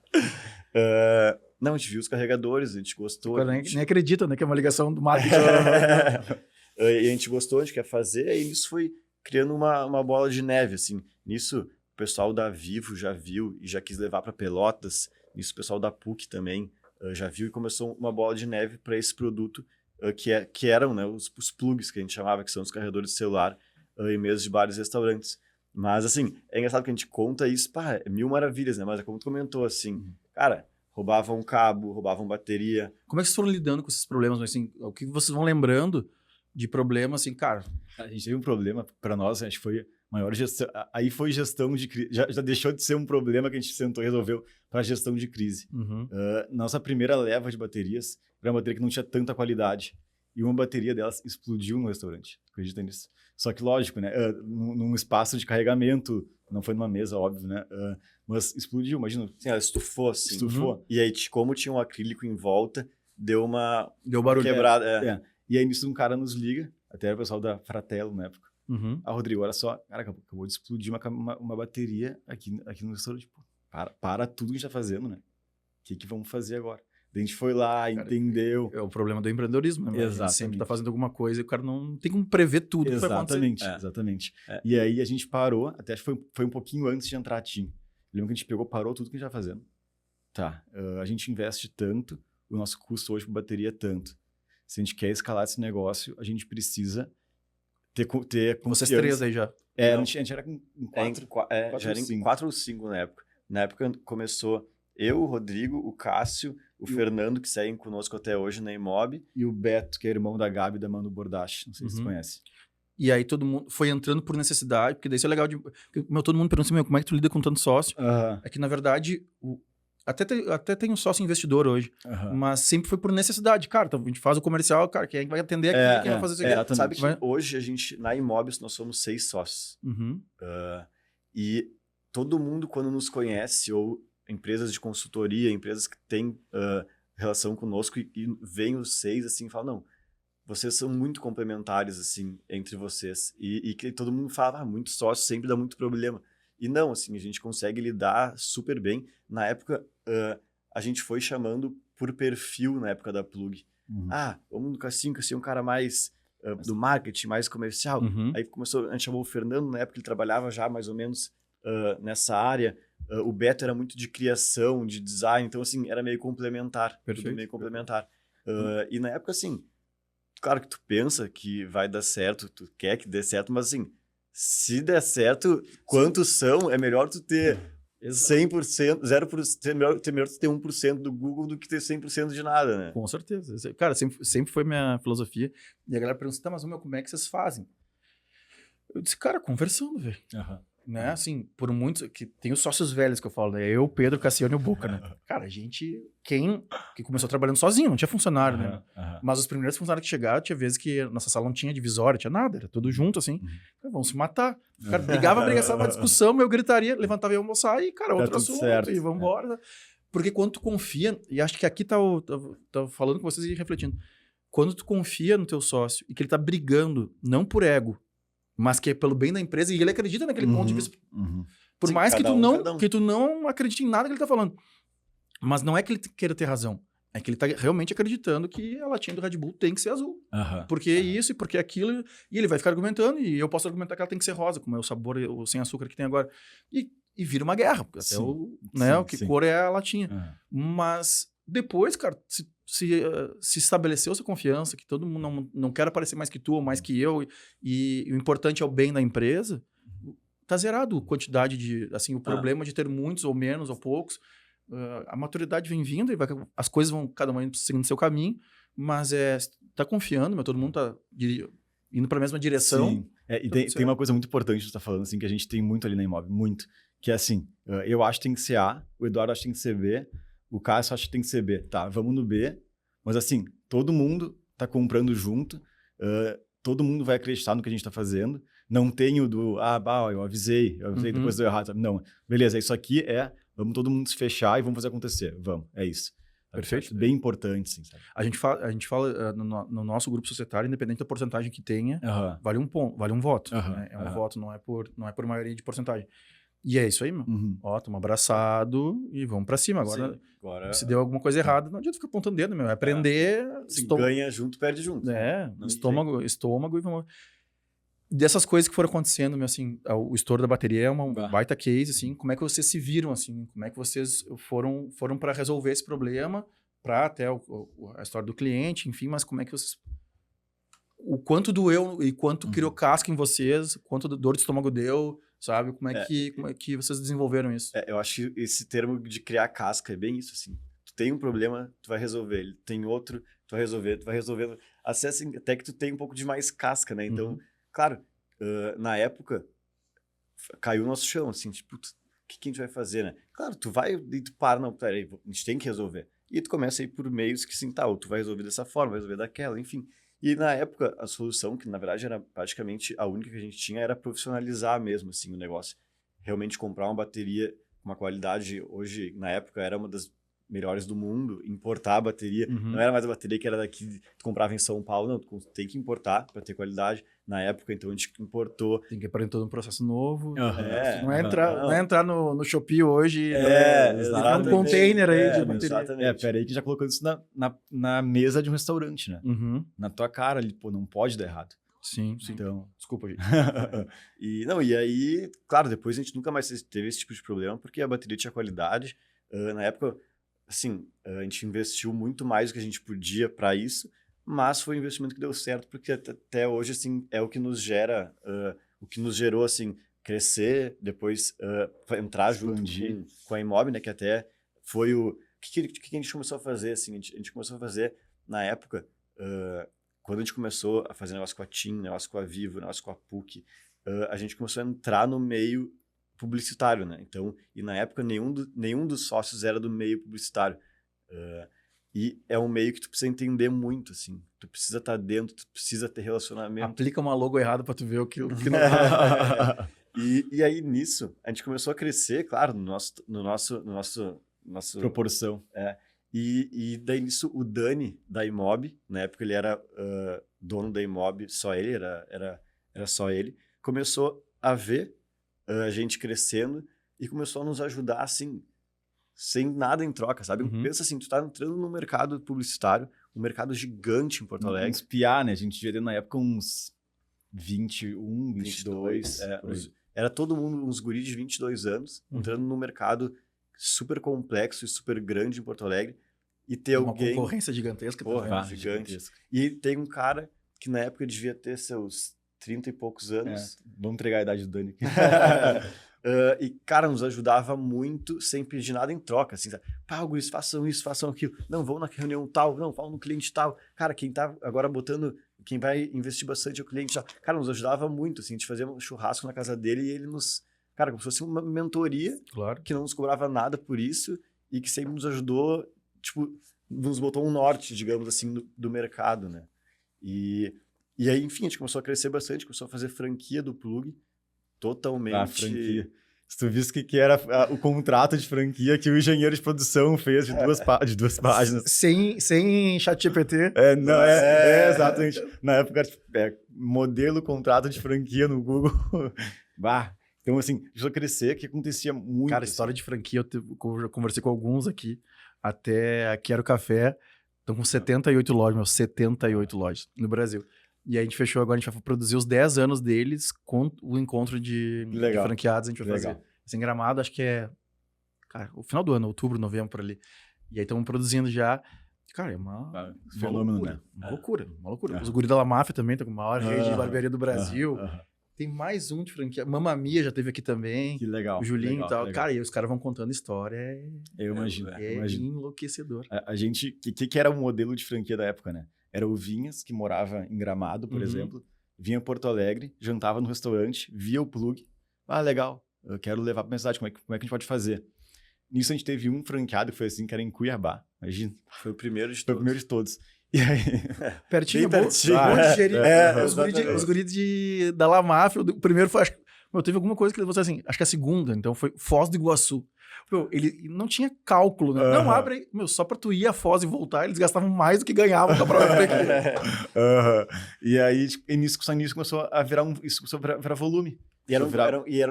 Não, a gente viu os carregadores, a gente gostou. Nem acredita, né? Que é uma ligação do marketing. E a gente gostou, a gente quer fazer, e isso foi criando uma bola de neve, assim. Nisso, o pessoal da Vivo já viu e já quis levar para Pelotas. Nisso, o pessoal da PUC também já viu e começou uma bola de neve para esse produto, que eram, né, os plugs que a gente chamava, que são os carregadores de celular, em mesas de bares e restaurantes. Mas, assim, é engraçado que a gente conta isso, é mil maravilhas, né? Mas é como tu comentou, assim, Cara, roubavam cabo, roubavam bateria. Como é que vocês foram lidando com esses problemas? Assim, o que vocês vão lembrando de problemas, assim, cara? A gente teve um problema, para nós, acho que foi maior gestão. Aí foi gestão de crise. Já deixou de ser um problema que a gente sentou e resolveu para gestão de crise. Nossa primeira leva de baterias era uma bateria que não tinha tanta qualidade. E uma bateria delas explodiu no restaurante. Acredita nisso? Só que, lógico, né? Num espaço de carregamento, não foi numa mesa, óbvio, né? Mas explodiu, imagina. Sim, ela estufou, assim. Estufou. E aí, como tinha um acrílico em volta, deu uma Deu barulho. quebrada. E aí, nisso, um cara nos liga, até era o pessoal da Fratello na época. Uhum. Rodrigo, olha só, cara, acabou de explodir uma bateria aqui no restaurante. Pô, para tudo que a gente tá fazendo, né? O que vamos fazer agora? Daí a gente foi lá, entendeu. É o problema do empreendedоrismo, né? A gente sempre tá fazendo alguma coisa e o cara não tem como prever tudo que vai acontecer. Exatamente. E aí a gente parou, até acho que foi um pouquinho antes de entrar a Team. Lembra que a gente parou tudo que a gente tá fazendo. Tá, a gente investe tanto, o nosso custo hoje por bateria é tanto. Se a gente quer escalar esse negócio, a gente precisa ter confiança. Vocês três aí já. A gente era com Já era em 4 ou 5 na época. Na época começou eu, o Rodrigo, o Cássio, o Fernando, que seguem conosco até hoje na Imob. E o Beto, que é irmão da Gabi e da Manu Bordache. Não sei se você conhece. E aí todo mundo foi entrando por necessidade, porque daí isso é legal. Todo mundo pergunta assim, como é que tu lida com tanto sócio? É que, na verdade, até tem um sócio investidor hoje, mas sempre foi por necessidade. Cara, então a gente faz o comercial, cara, quem vai atender aqui, quem vai fazer isso aqui? Sabe que hoje a gente, na Imob, nós somos 6 sócios. E todo mundo, quando nos conhece, ou empresas de consultoria, empresas que têm relação conosco e veem os 6 assim, falam, não, vocês são muito complementares assim, entre vocês. E que todo mundo fala, muito sócio sempre dá muito problema. E não, assim, a gente consegue lidar super bem. Na época, a gente foi chamando por perfil na época da Plug. Vamos no Cassinho é um cara mais do marketing, mais comercial. Aí a gente chamou o Fernando, na época ele trabalhava já mais ou menos nessa área. O Beto era muito de criação, de design, então assim, era meio complementar. Perfeito. Tudo meio complementar. E na época, assim, claro que tu pensa que vai dar certo, tu quer que dê certo, mas assim, se der certo, quantos são, é melhor tu ter 100%, 0%, melhor tu ter 1% do Google do que ter 100% de nada, né? Com certeza. Cara, sempre foi minha filosofia. E a galera pergunta assim, tá, mas como é que vocês fazem? Eu disse, cara, conversando, velho. Né? Assim, por muitos... que tem os sócios velhos que eu falo, né? Eu, Pedro, Cassiano e o Boca, né? Cara, a gente... que começou trabalhando sozinho, não tinha funcionário, né? Mas os primeiros funcionários que chegaram, tinha vezes que nossa sala não tinha divisória, tinha nada, era tudo junto, assim. Vamos se matar. O cara brigava, uma discussão, eu gritaria, levantava e ia almoçar e, cara, outro assunto, certo. E vamos embora. Porque quando tu confia, e acho que aqui tá falando com vocês e refletindo, quando tu confia no teu sócio e que ele tá brigando, não por ego, mas que é pelo bem da empresa, e ele acredita naquele ponto de vista. Por Sim, mais que tu não acredite em nada que ele tá falando. Mas não é que ele queira ter razão. É que ele tá realmente acreditando que a latinha do Red Bull tem que ser azul. Porque isso e porque aquilo. E ele vai ficar argumentando, e eu posso argumentar que ela tem que ser rosa, como é o sabor, o sem açúcar que tem agora. E vira uma guerra. Até o que cor é a latinha. Mas depois, cara, se estabeleceu essa confiança, que todo mundo não quer aparecer mais que tu ou mais que eu, e o importante é o bem da empresa, tá zerado a quantidade de, assim, o problema de ter muitos ou menos ou poucos. A maturidade vem vindo e as coisas vão cada um seguindo seu caminho, mas tá confiando, todo mundo tá indo para a mesma direção. Sim. E tem uma coisa muito importante que você tá falando, assim, que a gente tem muito ali na Imob, muito, que é assim, eu acho que tem que ser A, o Eduardo acha que tem que ser B, o Cássio acha que tem que ser B. Tá, vamos no B, mas assim, todo mundo tá comprando junto, todo mundo vai acreditar no que a gente tá fazendo, não tem o do, eu avisei depois deu errado, sabe? Não, beleza, isso aqui vamos todo mundo se fechar e vamos fazer acontecer, vamos, é isso. Perfeito. Bem importante, sim, sabe? A gente fala no nosso grupo societário, independente da porcentagem que tenha, vale um ponto, vale um voto. Né? Um voto, não é por maioria de porcentagem. E é isso aí, meu. Ó, estamos abraçados e vamos pra cima. Agora, se deu alguma coisa errada, não adianta ficar apontando dedo, meu. É aprender... Se ganha junto, perde junto. Estômago e vamos... Dessas coisas que foram acontecendo, meu, assim, o estouro da bateria é uma baita case, assim. Como é que vocês se viram, assim? Como é que vocês foram para resolver esse problema, para até a história do cliente, enfim, mas como é que vocês... O quanto doeu e quanto criou casca em vocês, quanto dor de estômago deu... sabe? Como é que vocês desenvolveram isso? Eu acho que esse termo de criar casca é bem isso, assim. Tu tem um problema, tu vai resolver. Ele tem outro, tu vai resolver. Até que tu tem um pouco de mais casca, né? Então, claro, na época, caiu o nosso chão, assim, tipo, o que a gente vai fazer, né? Claro, tu vai e tu para, não, peraí, a gente tem que resolver. E tu começa a ir por meios que, assim, ou tu vai resolver dessa forma, vai resolver daquela, enfim. E na época, a solução, que na verdade era praticamente a única que a gente tinha, era profissionalizar mesmo, assim, o negócio. Realmente comprar uma bateria com uma qualidade, hoje, na época, era uma das melhores do mundo, importar a bateria. Não era mais a bateria que era daqui, tu comprava em São Paulo, não, tu tem que importar para ter qualidade. Na época, então, a gente importou. Tem que aprender todo um processo novo. Não é entrar no Shopee hoje, exatamente. um container aí de bateria. Exatamente. Peraí que já colocando isso na mesa de um restaurante, né? Na tua cara ali, pô, não pode dar errado. Sim. Então, Desculpa, gente. E aí, claro, depois a gente nunca mais teve esse tipo de problema, porque a bateria tinha qualidade. Na época, assim, a gente investiu muito mais do que a gente podia para isso, mas foi um investimento que deu certo, porque até hoje, assim, é o que nos gera, o que nos gerou, assim, crescer, depois entrar junto com a Imob, né, que até foi o... O que a gente começou a fazer, assim? A gente começou a fazer, na época, quando a gente começou a fazer negócio com a TIM, negócio com a Vivo, negócio com a PUC, a gente começou a entrar no meio publicitário, né? Então, e na época nenhum dos sócios era do meio publicitário. E é um meio que tu precisa entender muito, assim. Tu precisa estar dentro, tu precisa ter relacionamento. Aplica uma logo errada para tu ver o que não... E aí, nisso, a gente começou a crescer, claro, no nosso proporção. E daí nisso, o Dani, da Imob, na época ele era dono da Imob, só ele, era só ele, começou a ver a gente crescendo e começou a nos ajudar, assim, sem nada em troca, sabe? Pensa assim, tu tá entrando no mercado publicitário, um mercado gigante em Porto Alegre. Uns piá, né? A gente devia ter na época uns 21, 22. Era todo mundo, uns guris de 22 anos, entrando num mercado super complexo e super grande em Porto Alegre. E ter uma alguém... concorrência gigantesca. Gigante. E tem um cara que na época devia ter seus 30 e poucos anos. Vamos entregar a idade do Dani aqui. E, cara, nos ajudava muito sem pedir nada em troca, assim, sabe? Pá, guris, façam isso, façam aquilo. Não, vão na reunião tal, não, falam no cliente tal. Cara, quem tá agora quem vai investir bastante é o cliente tal. Cara, nos ajudava muito, assim, a gente fazia um churrasco na casa dele e ele nos... Cara, como se fosse uma mentoria, claro, que não nos cobrava nada por isso e que sempre nos ajudou, tipo, nos botou um norte, digamos assim, do mercado, né? E aí, enfim, a gente começou a crescer bastante, começou a fazer franquia do Plug, totalmente... A franquia. Se tu visse o que era o contrato de franquia que o engenheiro de produção fez de duas páginas. Sem chat GPT. Exatamente. Na época, modelo contrato de franquia no Google. Bah. Então, assim, precisou crescer, que acontecia muito. Cara, história de franquia, eu já conversei com alguns aqui, até aqui era o Café, estão com 78 lojas, 78 lojas no Brasil. E aí a gente fechou agora, a gente vai produzir os 10 anos deles com o encontro de franqueados, a gente vai fazer. Esse em Gramado, acho que é, cara, o final do ano, outubro, novembro, por ali. E aí estamos produzindo já. Cara, é uma fenômeno, loucura, né? Uma loucura. Os guris da La Máfia também, estão com a maior rede de barbearia do Brasil. Tem mais um de franquia. Mamma Mia já teve aqui também. Que legal. O Julinho e tal. Legal. Cara, e os caras vão contando história. Eu imagino. Enlouquecedor. A gente... O que era o modelo de franquia da época, né? Era o Vinhas, que morava em Gramado, por exemplo. Vinha a Porto Alegre, jantava no restaurante, via o Plug. Ah, legal. Eu quero levar pra minha cidade. Como é que a gente pode fazer? Nisso a gente teve um franqueado que foi assim, que era em Cuiabá. Imagina. Foi o primeiro de todos. Foi o primeiro de todos. E aí... Pertinho. Os guris da La Máfia, o primeiro foi... teve alguma coisa que você assim, acho que a segunda, então foi Foz do Iguaçu. Ele não tinha cálculo, né? Não, abre aí. Só pra tu ir a Foz e voltar, eles gastavam mais do que ganhavam da própria franquia. E aí, nisso começou a virar volume.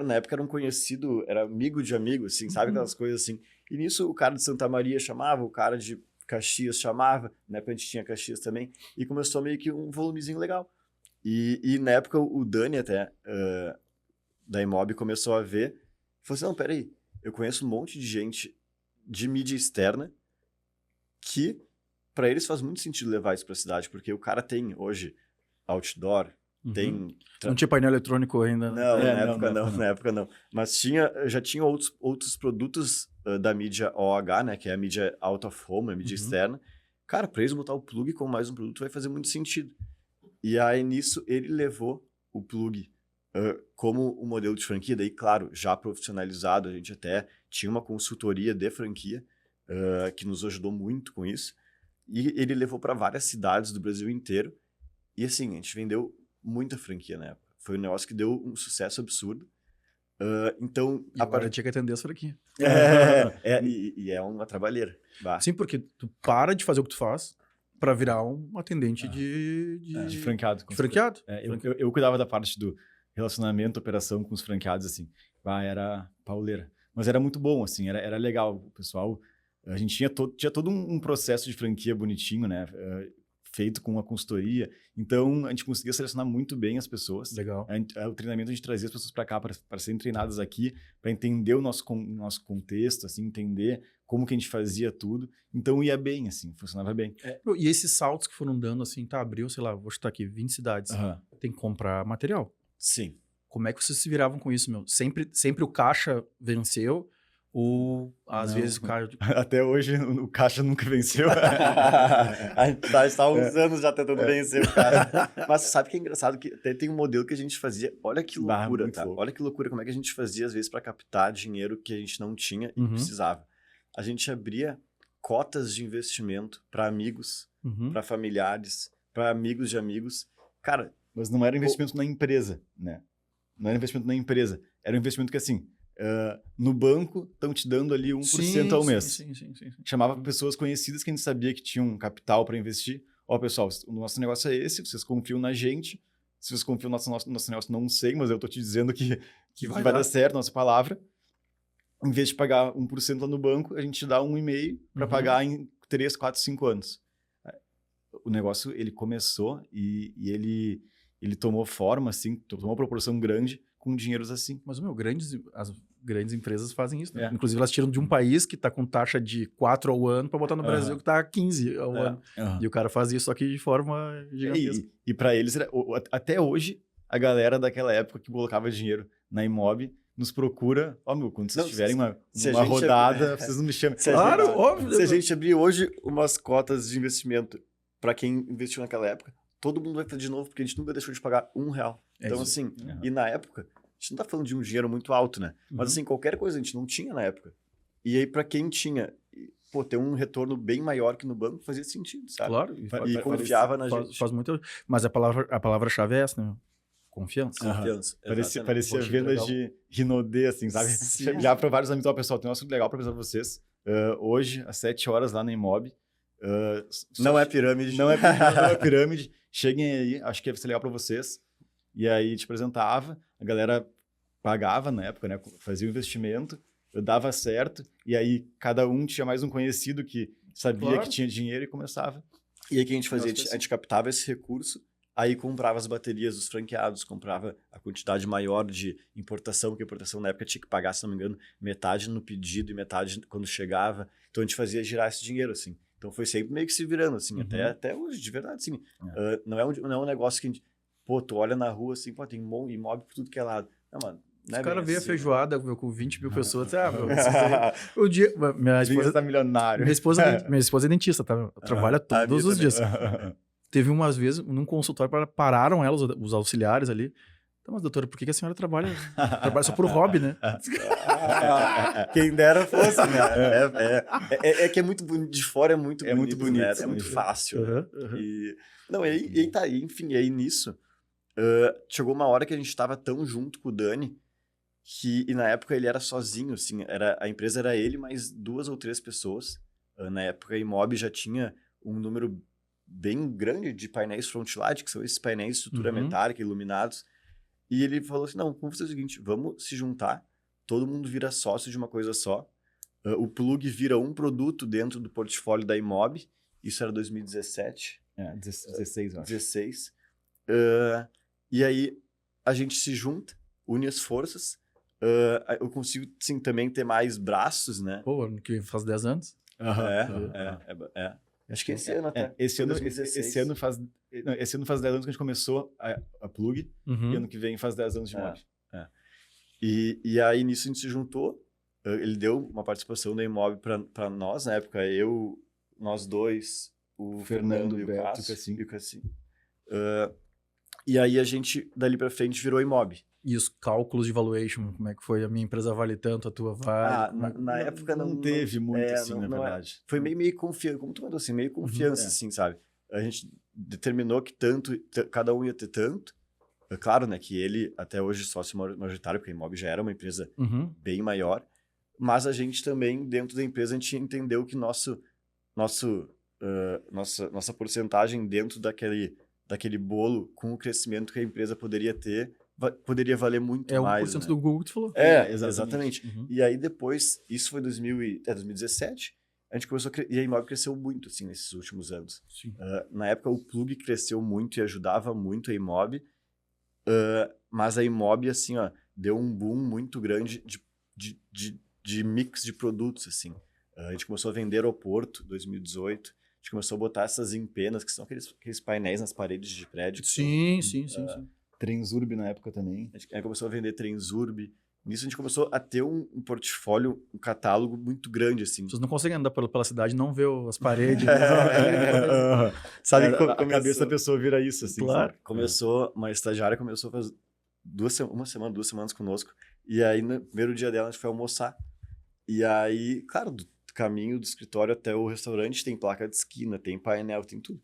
Na época era um conhecido, era amigo de amigo, assim, sabe? Aquelas coisas assim. E nisso o cara de Santa Maria chamava, o cara de Caxias chamava, na época a gente tinha Caxias também, e começou meio que um volumezinho legal. E na época o Dani até, da Imob, começou a ver, falou assim, não, peraí, eu conheço um monte de gente de mídia externa que, para eles faz muito sentido levar isso pra cidade, porque o cara tem hoje outdoor, Tem... Não tinha painel eletrônico ainda. né? Não, não. na época não. Mas já tinha outros produtos da mídia OH, né? Que é a mídia out of home, a mídia externa. Cara, para eles botar o plug como mais um produto vai fazer muito sentido. E aí, nisso, ele levou o plug como um modelo de franquia. Daí, claro, já profissionalizado, a gente até tinha uma consultoria de franquia que nos ajudou muito com isso. E ele levou para várias cidades do Brasil inteiro. E assim, a gente vendeu muita franquia na época. Foi um negócio que deu um sucesso absurdo. Então, E agora tinha que atender as franquias. e é uma trabalheira. Bah. Sim, porque tu para de fazer o que tu faz pra virar um atendente de franqueado. franqueado. Eu cuidava da parte do relacionamento, operação com os franqueados, assim. Era pauleira. Mas era muito bom, assim, era legal. O pessoal... A gente tinha todo um processo de franquia bonitinho, né? Feito com uma consultoria. Então, a gente conseguia selecionar muito bem as pessoas. Legal. O treinamento, a gente trazia as pessoas para cá para serem treinadas aqui, para entender o nosso contexto, assim, entender como que a gente fazia tudo. Então, ia bem, assim, funcionava bem. E esses saltos que foram dando, assim, abriu, sei lá, vou chutar aqui, 20 cidades. Tem que comprar material. Sim. Como é que vocês se viravam com isso, meu? Sempre o caixa venceu? Ou, às vezes, o cara... Até hoje, o caixa nunca venceu. A gente está há uns anos já tentando vencer o cara. Mas sabe que é engraçado? Que até tem um modelo que a gente fazia. Olha que loucura, tá? Olha que loucura como é que a gente fazia, às vezes, para captar dinheiro que a gente não tinha e precisava. A gente abria cotas de investimento para amigos, para familiares, para amigos de amigos. Cara... Mas não era investimento na empresa, né? Não era investimento na empresa. Era um investimento que, assim... no banco, estão te dando ali 1% ao mês. Sim. Chamava pessoas conhecidas que a gente sabia que tinham capital para investir. Pessoal, o nosso negócio é esse, vocês confiam na gente. Se vocês confiam no nosso negócio, não sei, mas eu estou te dizendo que vai dar certo, nossa palavra. Em vez de pagar 1% lá no banco, a gente te dá 1,5% para pagar em 3, 4, 5 anos. O negócio, ele começou e ele tomou forma, assim, tomou uma proporção grande com dinheiros assim. Mas, as grandes empresas fazem isso, né? Inclusive, elas tiram de um país que está com taxa de 4 ao ano para botar no Brasil que está 15 ao ano. E o cara faz isso aqui de forma gigantesca. E para eles, até hoje, a galera daquela época que colocava dinheiro na Imob nos procura. Quando vocês tiverem uma rodada, vocês não me chamem. Claro, óbvio. Se a gente abrir hoje umas cotas de investimento para quem investiu naquela época, todo mundo vai fazer de novo, porque a gente nunca deixou de pagar R$1. Então, assim, e na época, a gente não tá falando de um dinheiro muito alto, né? Mas, assim, qualquer coisa a gente não tinha na época. E aí, para quem tinha, ter um retorno bem maior que no banco fazia sentido, sabe? Claro. E confiava na gente. Faz muito... Mas a palavra-chave é essa, né? Confiança. Parecia vendas de Rinodê, assim, sabe? Já para vários amigos, pessoal, tem um assunto legal para apresentar pra vocês. Hoje, às 7 horas lá na Imob. Não é pirâmide. Não é pirâmide. Cheguem aí, acho que vai ser legal para vocês. E aí te apresentava, a galera pagava na época, né? Fazia o investimento, dava certo, e aí cada um tinha mais um conhecido que sabia que tinha dinheiro e começava. E aí o que a gente fazia? A gente captava esse recurso, aí comprava as baterias dos franqueados, comprava a quantidade maior de importação, porque a importação na época tinha que pagar, se não me engano, metade no pedido e metade quando chegava. Então a gente fazia girar esse dinheiro, assim. Então foi sempre meio que se virando, assim, até hoje, de verdade, assim. Não é um negócio que a gente... tu olha na rua, assim, tem imóvel por tudo que é lado. Não, mano, não é. Os caras veem a feijoada com 20 mil pessoas. O dia... Minha esposa tá milionário. Minha esposa é dentista, tá? Trabalha todos os dias. Teve umas vezes, num consultório, pararam ela, os auxiliares ali. Então, mas doutora, por que a senhora trabalha só por hobby, né? Quem dera fosse, né? É que é muito bonito, de fora é muito bonito, né? É muito fácil. E aí nisso, chegou uma hora que a gente estava tão junto com o Dani, e na época ele era sozinho, assim, a empresa era ele mais 2 ou 3 pessoas. Na época a Imob já tinha um número bem grande de painéis frontlight, que são esses painéis de estrutura metálica, iluminados. E ele falou assim, não, vamos fazer o seguinte, vamos se juntar, todo mundo vira sócio de uma coisa só, o plug vira um produto dentro do portfólio da Imob, isso era 2017. 16, eu acho. 16. E aí a gente se junta, une as forças, eu consigo, sim, também ter mais braços, né? Pô, que faz 10 anos. Acho que esse ano até. Esse ano 2016. faz 10 anos que a gente começou a Plug, Uhum. e ano que vem faz 10 anos de Imob. E aí, nisso, a gente se juntou. Ele deu uma participação da Imob para nós, na época, nós dois, o Fernando e o Beto, Cássio. E o Cassim. E aí, a gente, dali para frente, virou Imob. E os cálculos de valuation, como é que foi? A minha empresa vale tanto, a tua vale? Na época não teve muito assim, na não verdade. Foi meio confiança, como tu mandou assim, meio confiança, assim, sabe? A gente determinou que cada um ia ter tanto. É claro, né, que ele, até hoje, sócio majoritário, porque a Imob já era uma empresa Uhum. bem maior, mas a gente também, dentro da empresa, a gente entendeu que nossa porcentagem dentro daquele bolo, com o crescimento que a empresa poderia ter, poderia valer muito É mais. 1% né? do Google que tu falou. Exatamente. Uhum. E aí depois, isso foi 2017, a gente começou e a Imob cresceu muito, assim, nesses últimos anos. Sim. Na época, o Plug cresceu muito e ajudava muito a Imob, mas a Imob, assim, ó, deu um boom muito grande de mix de produtos, assim. A gente começou a vender aeroporto em 2018, a gente começou a botar essas empenas, que são aqueles painéis nas paredes de prédio. Sim. Transurb na época também. A gente começou a vender Transurb. Nisso a gente começou a ter um portfólio, um catálogo muito grande, assim. Vocês não conseguem andar pela cidade e não ver as paredes. Sabe A cabeça da pessoa vira isso, assim. Claro. Começou, uma estagiária começou faz 2 semanas conosco. E aí, no primeiro dia dela, a gente foi almoçar. E aí, claro, do caminho do escritório até o restaurante tem placa de esquina, tem painel, tem tudo.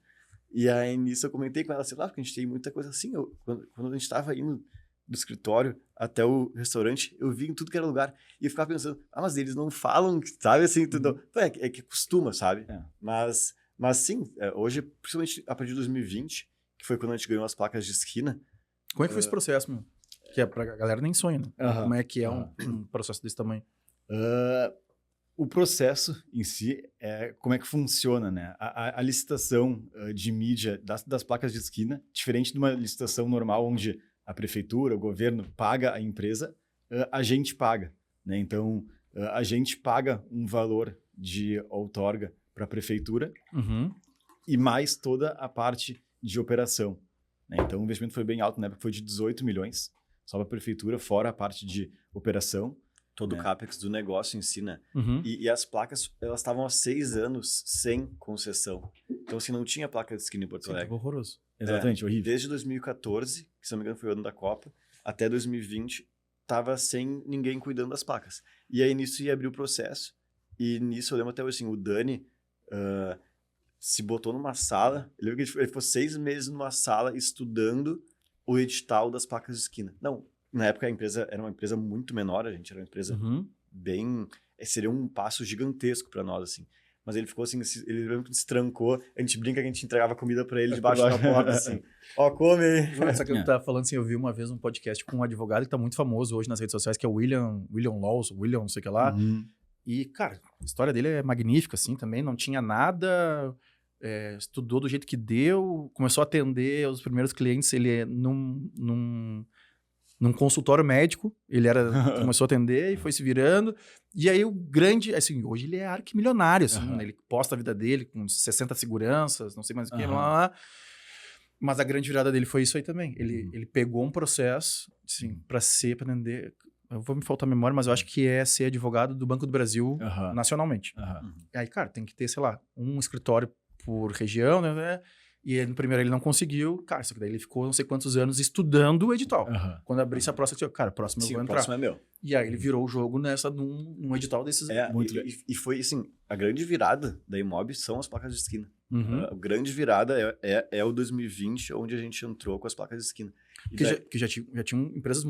E aí, nisso, eu comentei com ela, assim, porque a gente tem muita coisa assim. Quando a gente estava indo do escritório até o restaurante, eu vi em tudo que era lugar. E eu ficava pensando, mas eles não falam, sabe, assim, tudo. É que costuma, sabe? Mas sim, hoje, principalmente a partir de 2020, que foi quando a gente ganhou as placas de esquina. Como é que foi esse processo, meu? Que é pra galera nem sonha, né? Como é que é um processo desse tamanho? O processo em si, como é que funciona, né? A licitação de mídia das placas de esquina, diferente de uma licitação normal, onde a prefeitura, o governo paga a empresa, a gente paga, né? Então, a gente paga um valor de outorga para a prefeitura e mais toda a parte de operação, né? Então, o investimento foi bem alto, na época foi de 18 milhões, só para a prefeitura, fora a parte de operação. Todo o CAPEX do negócio em si, né? Uhum. E as placas, elas estavam há 6 anos sem concessão. Então, assim, não tinha placa de esquina em Porto Alegre. Horroroso. Exatamente, horrível. Desde 2014, que se não me engano foi o ano da Copa, até 2020, tava sem ninguém cuidando das placas. E aí, nisso, ia abrir o processo. E nisso, eu lembro até hoje, assim, o Dani se botou numa sala. Eu lembro que ele ficou 6 meses numa sala estudando o edital das placas de esquina. Não, na época a empresa era uma empresa muito menor, a gente era uma empresa bem... Seria um passo gigantesco para nós, assim. Mas ele ficou assim, ele mesmo que se trancou, a gente brinca que a gente entregava comida para ele debaixo da porta, assim. Ó, come aí. Só que eu tava falando assim, eu vi uma vez um podcast com um advogado que tá muito famoso hoje nas redes sociais, que é o William Laws, William não sei o que lá. E, cara, a história dele é magnífica, assim, também. Não tinha nada, estudou do jeito que deu, começou a atender os primeiros clientes, ele num consultório médico, ele começou a atender e foi se virando. E aí o grande, assim, hoje ele é arquimilionário, assim, né? Ele posta a vida dele com 60 seguranças, não sei mais o que, blá, blá, blá. Mas a grande virada dele foi isso aí também. Ele pegou um processo, assim, para atender... Eu vou me faltar a memória, mas eu acho que é ser advogado do Banco do Brasil nacionalmente. Aí, cara, tem que ter, sei lá, um escritório por região, né? E no primeiro ele não conseguiu, cara, só que daí ele ficou não sei quantos anos estudando o edital. Quando abrisse a próxima, eu disse, cara, próximo eu vou entrar. O próximo é meu. E aí ele virou o jogo num edital desses. E foi assim, a grande virada da Imob são as placas de esquina. A grande virada é o 2020, onde a gente entrou com as placas de esquina. Que já tinham empresas...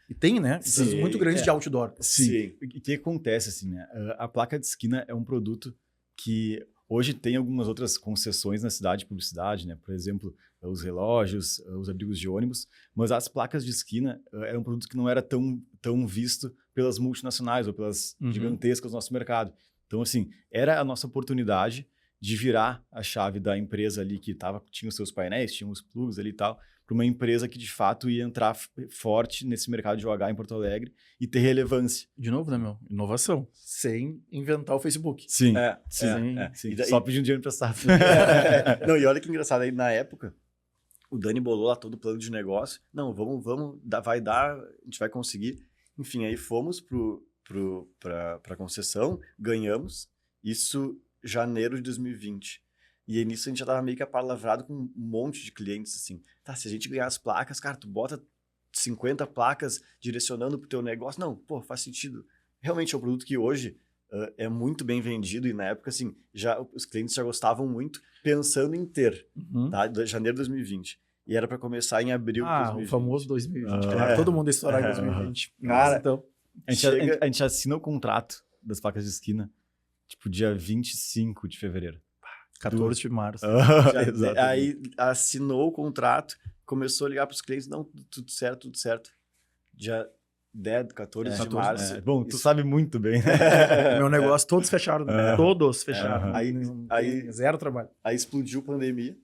E tem, né? Empresas muito grandes de outdoor. Sim. O que acontece, assim, né? A placa de esquina é um produto que... Hoje tem algumas outras concessões na cidade de publicidade, né? Por exemplo, os relógios, os abrigos de ônibus, mas as placas de esquina eram um produto que não era tão visto pelas multinacionais ou pelas gigantescas do nosso mercado. Então, assim, era a nossa oportunidade de virar a chave da empresa ali que tinha os seus painéis, tinha os plugs ali e tal, para uma empresa que de fato ia entrar forte nesse mercado de OH em Porto Alegre e ter relevância. De novo, né, meu? Inovação. Sem inventar o Facebook. Sim, Sim. sim. E daí- Só pedindo dinheiro emprestado. Não, e olha que engraçado, aí na época, o Dani bolou lá todo o plano de negócio. Não, vamos, vai dar, a gente vai conseguir. Enfim, aí fomos pra concessão, ganhamos, isso janeiro de 2020. E aí nisso a gente já tava meio que apalavrado com um monte de clientes, assim. Tá, se a gente ganhar as placas, cara, tu bota 50 placas direcionando pro teu negócio. Não, pô, faz sentido. Realmente é um produto que hoje é muito bem vendido e na época, assim, os clientes já gostavam muito, pensando em ter, tá? Janeiro de 2020. E era para começar em abril de 2020. O famoso 2020. Ah, Claro, todo mundo ia estourar em 2020. Cara, então... A gente assina o contrato das placas de esquina, tipo, dia 25 de fevereiro. 14 de março. Exatamente. Aí assinou o contrato, começou a ligar para os clientes, não, tudo certo. Dia 10, 14 de março. Bom, tu sabe muito bem, né? Meu negócio, todos fecharam. Todos fecharam. Aí Zero trabalho. Aí explodiu a pandemia.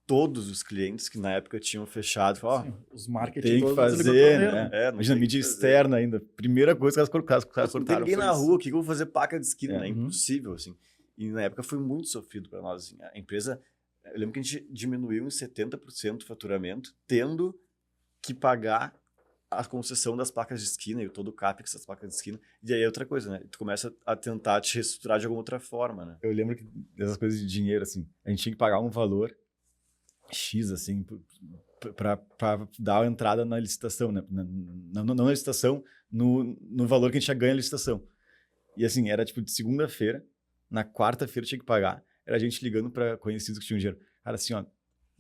Todos os clientes que na época tinham fechado, falaram, Os marketing tem que todos fazer, ligou né? Imagina, mídia externa ainda. Primeira coisa que os caras não cortaram. tem ninguém foi na isso. rua, o que eu vou fazer placa de esquina? É Uhum. impossível, assim. E na época foi muito sofrido para nós, assim. A empresa, eu lembro que a gente diminuiu em 70% o faturamento, tendo que pagar a concessão das placas de esquina e todo o CAPEX das placas de esquina. E aí é outra coisa, né? Tu começa a tentar te reestruturar de alguma outra forma, né? Eu lembro que dessas coisas de dinheiro, assim, a gente tinha que pagar um valor X, assim, para dar a entrada na licitação, né? Não na licitação, no valor que a gente já ganha a licitação. E assim, era tipo de segunda-feira, na quarta-feira tinha que pagar. Era a gente ligando para conhecidos que tinham dinheiro. Cara, assim, ó,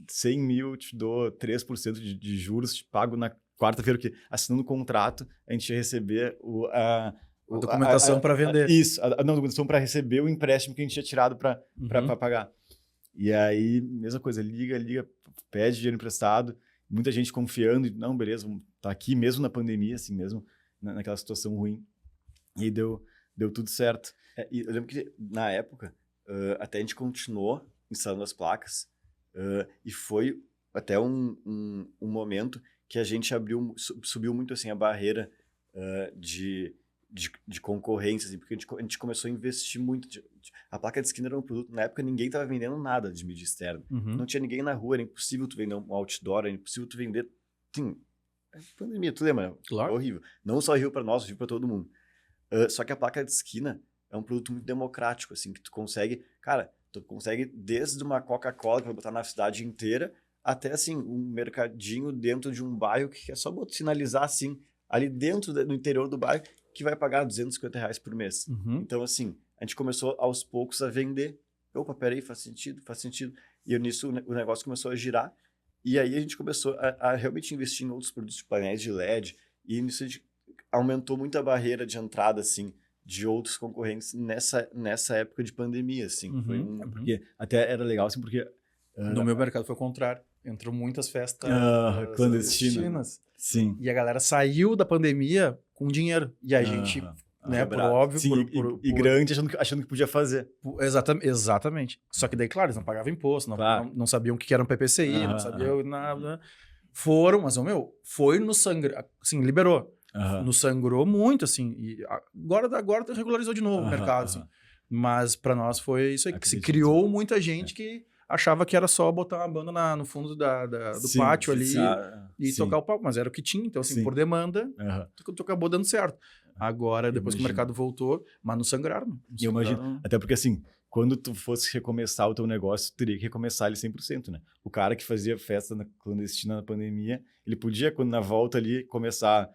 100 mil, te dou 3% de juros, te pago na quarta-feira, porque assinando o contrato, a gente ia receber a documentação para vender. Isso, a documentação para receber o empréstimo que a gente tinha tirado para pagar. E aí, mesma coisa, liga, pede dinheiro emprestado, muita gente confiando, e não, beleza, tá aqui mesmo na pandemia, assim, mesmo naquela situação ruim. E aí deu tudo certo. E eu lembro que na época, até a gente continuou instalando as placas, e foi até um momento que a gente subiu muito assim a barreira de concorrência, assim, porque a gente começou a investir muito. A placa de esquina era um produto, na época ninguém estava vendendo nada de mídia externa. Não tinha ninguém na rua, era impossível tu vender um outdoor, era impossível tu vender... Sim, pandemia, tu lembra? Claro. Horrível. Não só horrível para nós, horrível para todo mundo. Só que a placa de esquina é um produto muito democrático, assim, que tu consegue... Cara, tu consegue desde uma Coca-Cola que vai botar na cidade inteira até, assim, um mercadinho dentro de um bairro que é só sinalizar, assim, ali dentro do interior do bairro, que vai pagar R$250 por mês. Então, assim, a gente começou aos poucos a vender. Opa, peraí, faz sentido. E nisso o negócio começou a girar. E aí a gente começou a realmente investir em outros produtos de painéis de LED. E nisso a gente aumentou muito a barreira de entrada, assim, de outros concorrentes nessa época de pandemia, assim. Foi Porque até era legal, assim, porque... No meu mercado foi o contrário. Entrou muitas festas clandestinas. Sim. E a galera saiu da pandemia com dinheiro. E a gente, né, por óbvio... Sim, e grande, achando que podia fazer. Exatamente. Só que daí, claro, eles não pagavam imposto, não sabiam o que era um PPCI, não sabiam nada. Foram, mas, foi no sangue... Assim, liberou. Nos sangrou muito, assim. E agora regularizou de novo o mercado, assim. Mas pra nós foi isso aí. Que se criou muita gente que achava que era só botar uma banda no fundo do pátio ali e tocar o palco. Mas era o que tinha. Então, assim, por demanda, tu acabou dando certo. Agora, depois que o mercado voltou, mas não sangraram. E eu imagino, até porque assim, quando tu fosse recomeçar o teu negócio, tu teria que recomeçar ele 100%, né? O cara que fazia festa clandestina na pandemia, ele podia, quando na volta ali, começar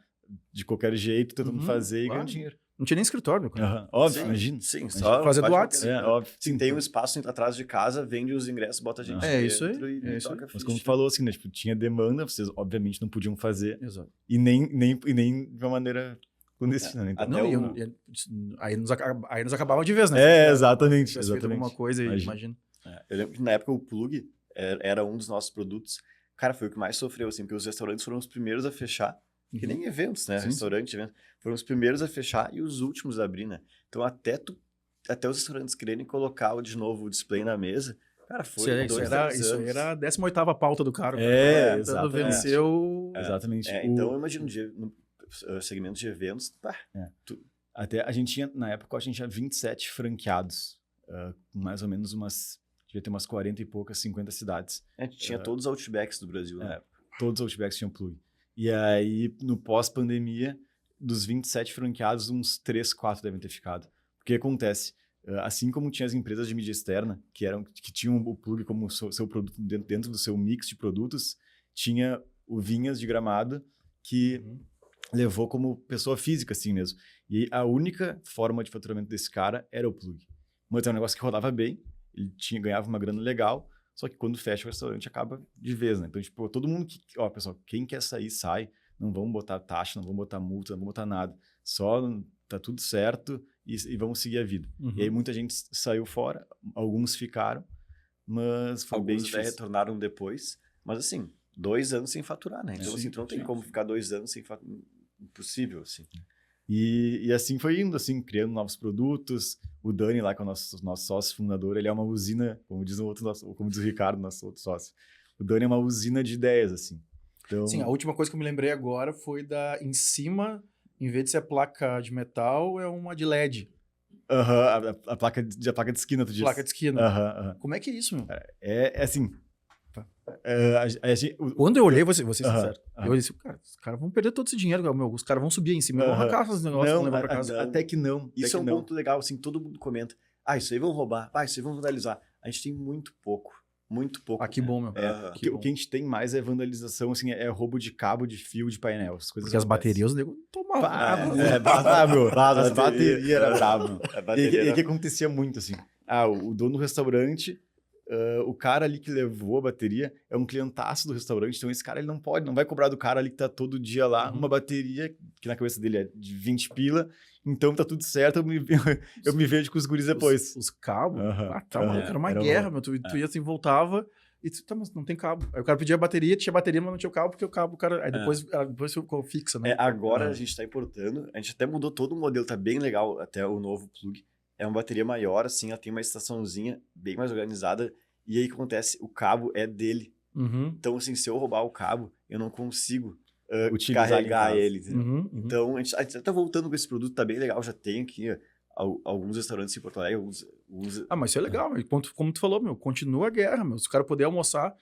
de qualquer jeito, tentando fazer e ganhar dinheiro. Não tinha nem escritório. Óbvio, imagina. Sim, só fazer do WhatsApp. Óbvio. Sim, tem um espaço atrás de casa, vende os ingressos, bota a gente isso aí. e toca Mas como tu falou, assim, né? Tipo, tinha demanda, vocês obviamente não podiam fazer. Exato. E nem de uma maneira clandestina, né? Então, aí nos acabava de vez, né? Exatamente. Alguma coisa, imagina. Eu lembro que na época o Plug era um dos nossos produtos. Cara, foi o que mais sofreu, assim, porque os restaurantes foram os primeiros a fechar. Que nem eventos, né? Restaurante, eventos. Foram os primeiros a fechar e os últimos a abrir, né? Então, até os restaurantes quererem colocar de novo o display na mesa, Cara, foi Isso 2, era, 3 isso anos. era a 18ª pauta do cara. É, Tentando exatamente. vencer o... Exatamente. Então, eu imagino, no segmento de eventos, Até a gente tinha, na época, a gente tinha 27 franqueados. Mais ou menos devia ter umas 40 e poucas, 50 cidades. a gente tinha todos os Outbacks do Brasil, né? Todos os Outbacks tinham plug. E aí, no pós-pandemia, dos 27 franqueados, uns 3, 4 devem ter ficado. Porque acontece, assim como tinha as empresas de mídia externa, que tinham o plug como seu produto dentro do seu mix de produtos, tinha o Vinhas de Gramado, que levou como pessoa física, assim mesmo. E a única forma de faturamento desse cara era o plug. Mas é um negócio que rodava bem, ele ganhava uma grana legal, só que quando fecha o restaurante acaba de vez, né? Então, tipo, todo mundo pessoal, quem quer sair, sai. Não vamos botar taxa, não vamos botar multa, não vamos botar nada. Só tá tudo certo e vamos seguir a vida. E aí muita gente saiu fora, alguns ficaram, mas foi bem Alguns até difícil. retornaram depois, mas assim, 2 anos sem faturar, né? Então, Sim, assim, tu não tem como ficar 2 anos sem faturar. Impossível, assim. E assim foi indo, assim, criando novos produtos. O Dani lá, que é o nosso sócio fundador, ele é uma usina, como diz o Ricardo, nosso outro sócio. O Dani é uma usina de ideias, assim. Então, Sim, a última coisa que eu me lembrei agora foi em cima, em vez de ser placa de metal, é uma de LED. a placa de esquina, tu diz. Placa de esquina. Aham. Como é que é isso, meu? É assim... Quando eu olhei, vou ser sincero, aham. eu disse, cara, os caras vão perder todo esse dinheiro, meu, os caras vão subir aí em cima, vão arrancar esses negócios, vão levar pra casa. Até que não. Isso é um ponto legal, assim, todo mundo comenta. Isso aí vão roubar, isso aí vão vandalizar. A gente tem muito pouco. Ah, que bom, meu. Que O que a gente tem mais é vandalização, assim, é roubo de cabo, de fio, de painel. As coisas Porque as acontecem. baterias, os negros tomavam. As baterias era brabo. A E bateria o que acontecia muito, assim? O dono do restaurante, o cara ali que levou a bateria é um clientaço do restaurante, então esse cara ele não vai cobrar do cara ali que tá todo dia lá uma bateria, que na cabeça dele é de 20 pila, então tá tudo certo, eu me vejo com os guris depois. Os cabos, maluco, era uma era guerra, meu. Tu ia assim, voltava e tu, mas não tem cabo. Aí o cara pedia bateria, tinha bateria, mas não tinha o cabo, porque o cabo, o cara... Aí depois ficou fixa, né? Agora a gente tá importando, a gente até mudou todo o modelo, tá bem legal até o novo plug. É uma bateria maior, assim, ela tem uma estaçãozinha bem mais organizada. E aí o que acontece? O cabo é dele. Então, assim, se eu roubar o cabo, eu não consigo carregar ele. Então, a gente tá voltando com esse produto, tá bem legal. Já tem aqui alguns restaurantes em Porto Alegre. Mas isso é legal, meu. Como tu falou, meu, continua a guerra, meu. Se o cara puder almoçar,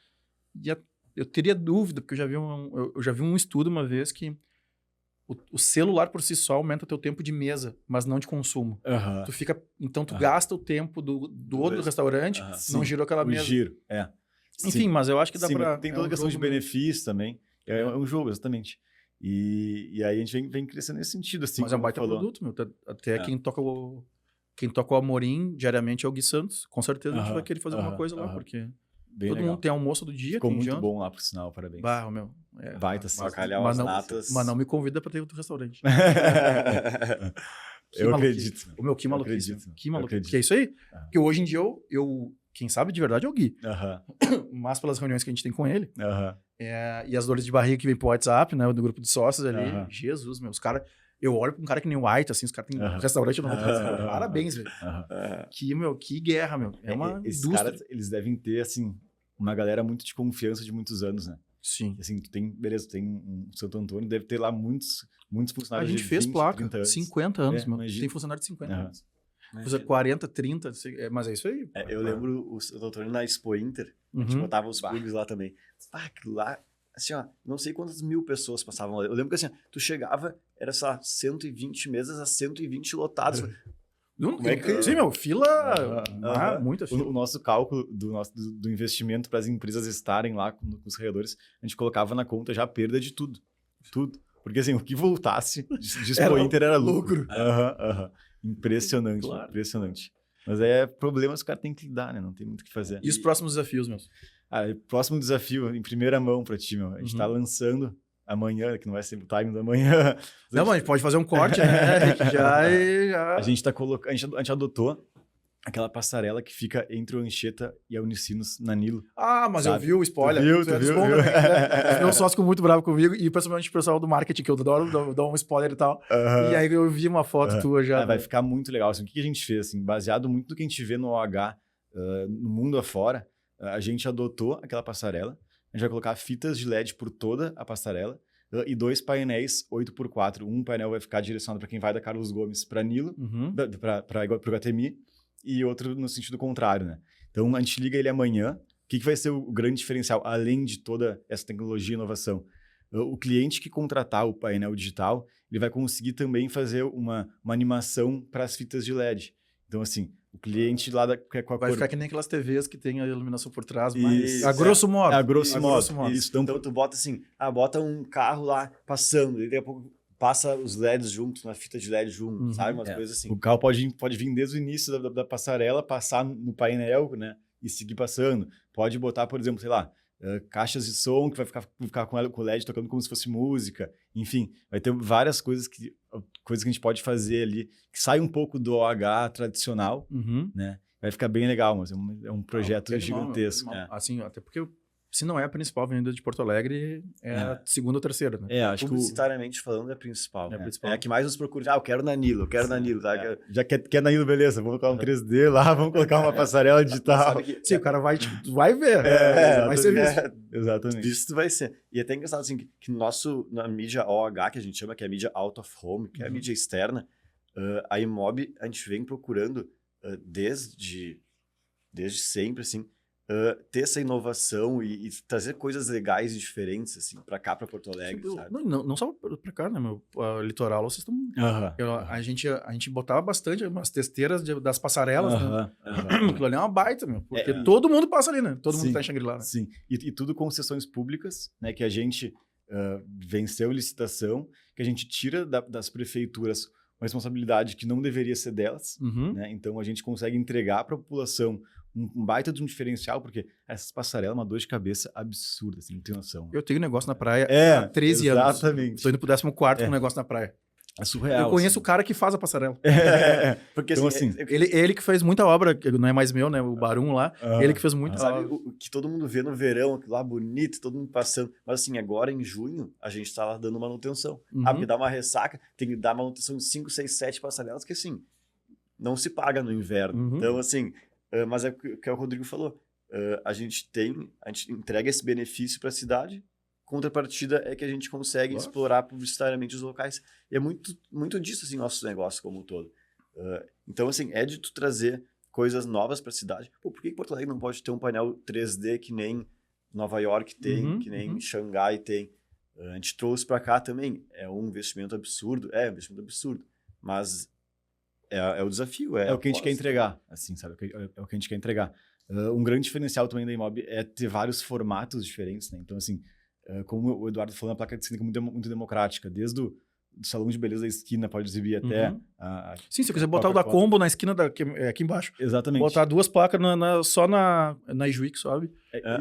eu teria dúvida, porque eu já vi um estudo uma vez que o celular por si só aumenta teu tempo de mesa, mas não de consumo. Tu fica, então tu gasta o tempo do outro restaurante, não girou aquela mesa. Giro, Enfim, Sim. mas eu acho que dá Sim, pra... tem toda a questão de benefício também. É um jogo, exatamente. E aí a gente vem crescendo nesse sentido, assim. Mas é um como baita falou. produto, meu. Até quem toca o Amorim diariamente é o Gui Santos. Com certeza a gente vai querer fazer alguma coisa lá, porque Bem todo legal. mundo tem almoço do dia, Ficou tem muito janta. bom lá, por sinal, parabéns. Bah, meu. Baita bacalhau, mas as não, natas. mas não me convida pra ter outro restaurante. Eu maluquice. acredito. O meu, que Eu maluquice. acredito. Que Eu maluquice. acredito. Porque é isso aí. Porque hoje em dia quem sabe de verdade é o Gui. Mas pelas reuniões que a gente tem com ele, e as dores de barriga que vem pro WhatsApp, né, do grupo de sócios ali, Jesus, meu, os caras... Eu olho pra um cara que nem o White, assim, os caras têm um restaurante no parabéns, velho. Que guerra, meu. É uma Esses indústria. caras, eles devem ter, assim, uma galera muito de confiança de muitos anos, né? Sim. Assim, tu tem um Santo Antônio, deve ter lá muitos A funcionários gente de fez 20, placa, 30 anos. 50 anos, meu. imagina. Tem funcionário de 50 anos. Imagina. 40, 30, mas é isso aí. Eu lembro o doutor na Expo Inter, a gente botava os plugs lá também. Aquilo lá, assim, ó, não sei quantas mil pessoas passavam lá. Eu lembro que assim, tu chegava, era, sei lá, 120 mesas a 120 lotados. Como é que... Sim, meu, fila... muita fila. O nosso cálculo do investimento para as empresas estarem lá com os corredores, a gente colocava na conta já a perda de tudo. Tudo. Porque assim, o que voltasse de Expo Inter era lucro. Impressionante, Claro. Impressionante. Mas problemas que o cara tem que lidar, né? Não tem muito o que fazer. E os próximos desafios, meus? Próximo desafio, em primeira mão pra ti, meu. A gente tá lançando amanhã, que não vai ser o timing da manhã. Não, mas a gente pode fazer um corte, né? já... A gente tá colocando... A gente adotou aquela passarela que fica entre o Anchieta e a Unicinos na Nilo. Mas eu vi o spoiler. Tu viu? Meu sócio ficou muito bravo comigo, e principalmente o pessoal do marketing, que eu dou um spoiler e tal. E aí eu vi uma foto tua já. Vai ficar muito legal. Assim, o que a gente fez? Assim, baseado muito no que a gente vê no OH, no mundo afora, a gente adotou aquela passarela, a gente vai colocar fitas de LED por toda a passarela e 2 painéis 8x4. Um painel vai ficar direcionado para quem vai da Carlos Gomes para Nilo, para o Iguatemi, e outro no sentido contrário, né? Então, a gente liga ele amanhã. O que vai ser o grande diferencial, além de toda essa tecnologia e inovação? O cliente que contratar o painel digital, ele vai conseguir também fazer uma animação para as fitas de LED. Então, assim, o cliente lá com a Vai cor... ficar que nem aquelas TVs que tem a iluminação por trás, Isso, mas a grosso modo. A grosso modo. Isso. Então tu bota assim, bota um carro lá passando, e daqui a pouco passa os LEDs juntos, na fita de LED junto, sabe? Umas coisas assim. O carro pode vir desde o início da passarela, passar no painel, né? E seguir passando. Pode botar, por exemplo, sei lá, caixas de som que vai ficar com o LED tocando como se fosse música. Enfim, vai ter várias coisas que a gente pode fazer ali, que sai um pouco do OH tradicional, né? Vai ficar bem legal, mas é um projeto gigantesco. Assim, até porque se não é a principal avenida de Porto Alegre, é a segunda ou terceira, né? Acho que publicitariamente falando é a principal. É a que mais nos procura. Eu quero na Nilo, tá? Já quer na Nilo, beleza, vamos colocar um 3D lá, vamos colocar uma passarela digital. Sim, o cara vai ver. Vai ser visto. Exatamente. Visto vai ser. E é até engraçado assim, que na mídia OH, que a gente chama, que é a mídia out of home, que é a mídia externa, a Imob, a gente vem procurando desde sempre, assim, ter essa inovação e trazer coisas legais e diferentes, assim, pra cá, pra Porto Alegre, sabe? Não só pra cá, né, meu? Litoral, vocês estão... A gente botava bastante umas testeiras das passarelas, né? Aquilo ali é uma baita, meu. Porque todo mundo passa ali, né? Todo mundo tá em Xangri-Lá, né? Sim, e tudo concessões públicas, né? Que a gente venceu licitação, que a gente tira das prefeituras uma responsabilidade que não deveria ser delas, né? Então, a gente consegue entregar pra população um baita de um diferencial, porque essas passarelas é uma dor de cabeça absurda, assim, não tem noção. Eu tenho negócio na praia há 13 anos. Exatamente. Tô indo pro 14º com um negócio na praia. É surreal. Eu conheço o cara que faz a passarela. Porque então, assim, ele que fez muita obra, que não é mais meu, né? O Barum lá, ele que fez muita sabe, o que todo mundo vê no verão, aquilo lá bonito, todo mundo passando. Mas assim, agora em junho, a gente tá lá dando manutenção. Porque dá uma ressaca, tem que dar manutenção de 5, 6, 7 passarelas, que assim, não se paga no inverno. Então, assim, mas é o que o Rodrigo falou. A gente entrega esse benefício para a cidade, contrapartida é que a gente consegue explorar publicitariamente os locais. E é muito, muito disso, assim, nosso negócio como um todo. Então, assim, é de tu trazer coisas novas para a cidade. Por que Porto Alegre não pode ter um painel 3D que nem Nova York tem, que nem Xangai tem? A gente trouxe para cá também. É um investimento absurdo. É um investimento absurdo. Mas é o desafio. É o que a gente quer entregar, assim, sabe? É o que a gente quer entregar. Um grande diferencial também da Imob é ter vários formatos diferentes, né? Então, assim, como o Eduardo falou, a placa de esquina é muito democrática. Desde do salão de beleza da esquina pode exibir até... Sim, se você quiser botar o da Combo na esquina aqui embaixo. Exatamente. Botar 2 placas só na Ijuí que sobe.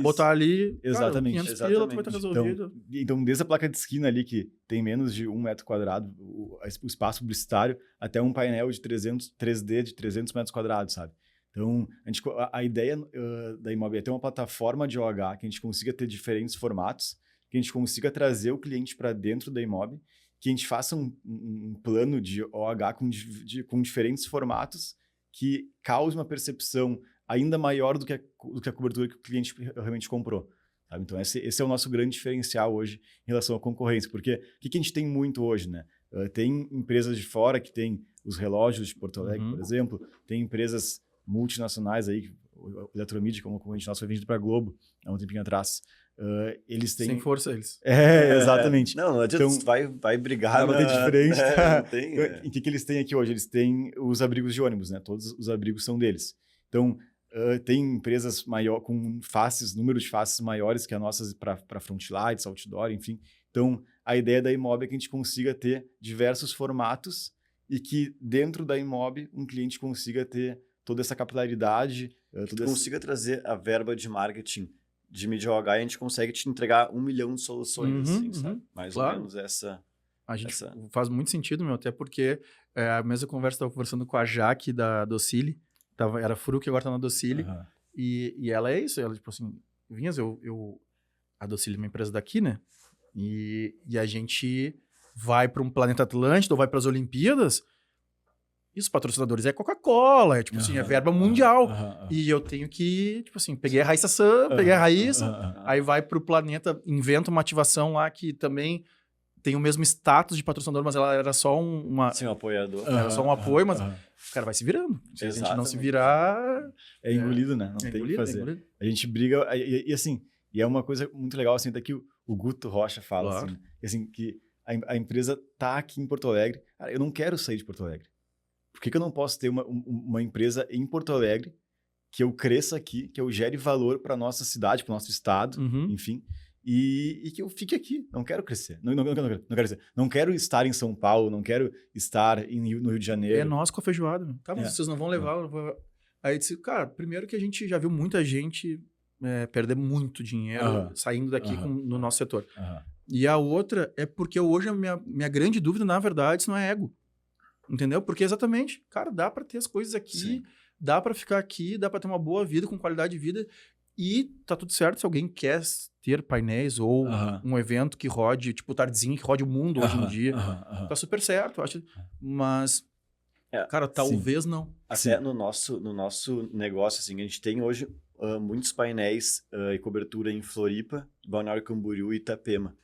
Botar ali... Exatamente. Cara, 500 pila, tu vai estar resolvido. Então, desde a placa de esquina ali, que tem menos de 1 metro quadrado, o espaço publicitário, até um painel de 3D de 300 metros quadrados, sabe? Então, a ideia da Imob é ter uma plataforma de OH que a gente consiga ter diferentes formatos, que a gente consiga trazer o cliente para dentro da Imob, que a gente faça um plano de OH com diferentes formatos que cause uma percepção ainda maior do que a cobertura que o cliente realmente comprou. Sabe? Então, esse é o nosso grande diferencial hoje em relação à concorrência. Porque o que a gente tem muito hoje, né? Tem empresas de fora que tem os relógios de Porto Alegre, por exemplo. Tem empresas multinacionais aí, o Eletromídia, como concorrente nosso, foi vendido para a Globo há um tempinho atrás. Eles têm... Sem força, eles. Exatamente. Não adianta, então, vai brigar. Não tem diferença. Não tem, E o que eles têm aqui hoje? Eles têm os abrigos de ônibus, né? Todos os abrigos são deles. Então, tem empresas com número de faces maiores que as nossas para frontlights, outdoor, enfim. Então, a ideia da Imob é que a gente consiga ter diversos formatos e que dentro da Imob um cliente consiga ter toda essa capilaridade. Consiga trazer a verba de marketing de mídia OH e a gente consegue te entregar 1 milhão de soluções, assim, sabe? Mais ou menos essa... A gente faz muito sentido, meu, até porque a mesma conversa, estava conversando com a Jaque da Docile, era Fruc, agora tá na Docile, e ela é isso, ela tipo assim, Vinhas, a Docile é uma empresa daqui, né? E a gente vai para um planeta Atlântida ou vai para as Olimpíadas, E os patrocinadores é Coca-Cola, é tipo assim, é verba mundial. E eu tenho que, tipo assim, peguei a Raíssa Sam, peguei a Raíssa, aí vai pro Planeta, inventa uma ativação lá que também tem o mesmo status de patrocinador, mas ela era só uma... Sim, um apoiador. Era só um apoio, mas o cara vai se virando. Se a gente não se virar... É engolido, né? Não tem o que fazer. A gente briga... E assim, e é uma coisa muito legal, assim, até que o Guto Rocha fala, assim, que a empresa tá aqui em Porto Alegre. Cara, eu não quero sair de Porto Alegre. Por que eu não posso ter uma empresa em Porto Alegre que eu cresça aqui, que eu gere valor para nossa cidade, para o nosso estado, enfim, e que eu fique aqui? Não quero crescer. Não quero crescer. Não quero estar em São Paulo, não quero estar no Rio de Janeiro. É nós com a feijoada. Tá, mas vocês não vão levar. Aí eu disse, cara, primeiro que a gente já viu muita gente perder muito dinheiro saindo daqui no nosso setor. E a outra é porque hoje a minha grande dúvida, na verdade, isso não é ego. Entendeu? Porque exatamente, cara, dá para ter as coisas aqui, dá para ficar aqui, dá para ter uma boa vida, com qualidade de vida, e tá tudo certo se alguém quer ter painéis ou um evento que rode, tipo o Tardezinho, que rode o mundo hoje em dia. Tá super certo, acho. Mas, cara, talvez não. Até no nosso negócio, assim, a gente tem hoje muitos painéis e cobertura em Floripa, Balneário Camboriú e Itapema.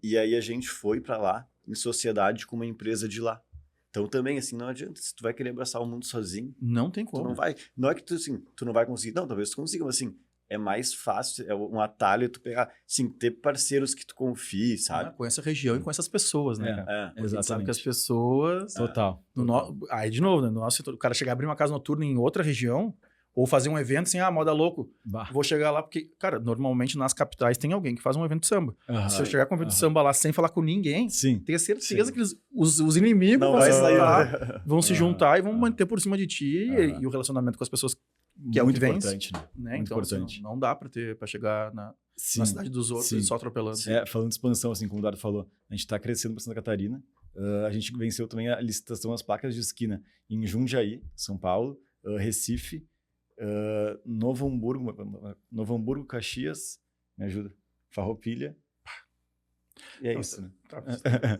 E aí a gente foi para lá em sociedade com uma empresa de lá. Então também, assim, não adianta. Se tu vai querer abraçar o mundo sozinho... Não tem como. Tu não vai... Não é que tu, assim, tu não vai conseguir. Não, talvez tu consiga, mas assim, é mais fácil, é um atalho tu pegar... Assim, ter parceiros que tu confie, sabe? Com essa região e com essas pessoas, né, cara? Exatamente. A gente sabe que as pessoas... Total. Aí, de novo, né, no nosso setor, o cara chegar a abrir uma casa noturna em outra região... Ou fazer um evento assim, moda louco. Vou chegar lá porque, cara, normalmente nas capitais tem alguém que faz um evento de samba. Se eu chegar com um evento de samba lá sem falar com ninguém, tenho certeza que os inimigos vão se juntar e vão manter por cima de ti e o relacionamento com as pessoas que é muito importante, né? Muito então, importante. Assim, não dá pra chegar na cidade dos outros e só atropelando. Falando de expansão, assim, como o Dado falou, a gente tá crescendo para Santa Catarina. A gente venceu também a licitação das placas de esquina em Jundiaí, São Paulo, Recife, Novo Hamburgo, Caxias, me ajuda, Farroupilha, e é isso, né?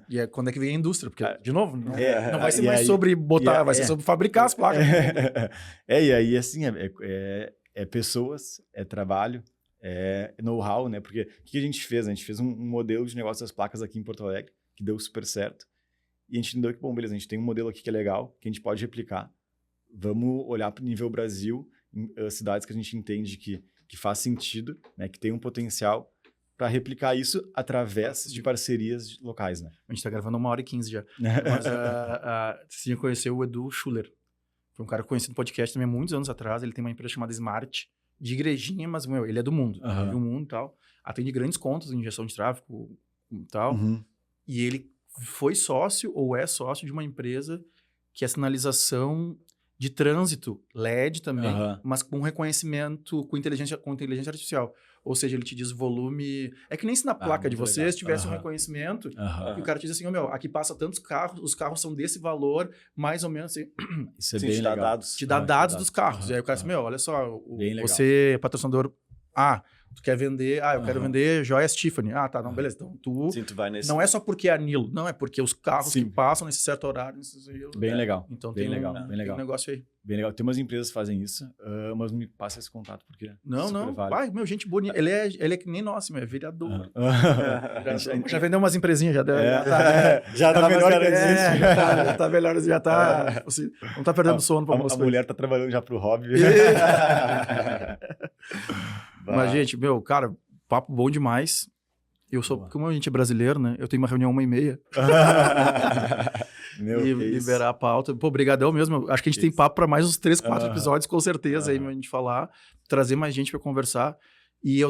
E quando é que vem a indústria? Porque, de novo, não vai ser mais sobre botar, vai ser sobre fabricar as placas. E aí, assim, é pessoas, é trabalho, é know-how, né? Porque o que a gente fez? A gente fez um modelo de negócio das placas aqui em Porto Alegre, que deu super certo, e a gente entendeu que, bom, beleza, a gente tem um modelo aqui que é legal, que a gente pode replicar, vamos olhar para o nível Brasil, cidades que a gente entende que faz sentido, né, que tem um potencial para replicar isso através de parcerias locais, né? A gente está gravando 1h15 já. Mas você já conheceu o Edu Schuller. Foi um cara conhecido no podcast também há muitos anos atrás. Ele tem uma empresa chamada Smart, de igrejinha, mas ele é do mundo. Ele é do mundo e tal. Atende grandes contas em injeção de tráfego e tal. E ele foi sócio ou é sócio de uma empresa que é sinalização de trânsito, LED também, mas com reconhecimento com inteligência artificial. Ou seja, ele te diz volume... É que nem se na placa de vocês tivesse um reconhecimento e o cara te diz assim, aqui passa tantos carros, os carros são desse valor, mais ou menos assim. Isso é bem legal. Te dá dados dos carros. E aí o cara diz, olha só, você é patrocinador A, tu quer vender... eu quero vender joias Tiffany. Tá, não, beleza. Então, tu vai nesse... Não é só porque é anilo, não, é porque os carros que passam nesse certo horário... Bem legal. Então, bem tem legal. um negócio aí. Bem legal. Tem umas empresas que fazem isso, mas me passa esse contato, porque... Não. Vale. Gente bonita. Ele é que nem nós, é vereador. Já vendeu umas empresinhas, já tá melhor que existe. Já tá melhor, já tá... Não tá perdendo sono pra a mulher tá trabalhando já pro hobby. Mas, gente, cara, papo bom demais. Como a gente é brasileiro, né? Eu tenho uma reunião 1h30. E liberar a pauta. Pô, brigadão mesmo. Acho que a gente tem papo para mais uns 3, 4 episódios, com certeza, aí pra gente falar, trazer mais gente para conversar. E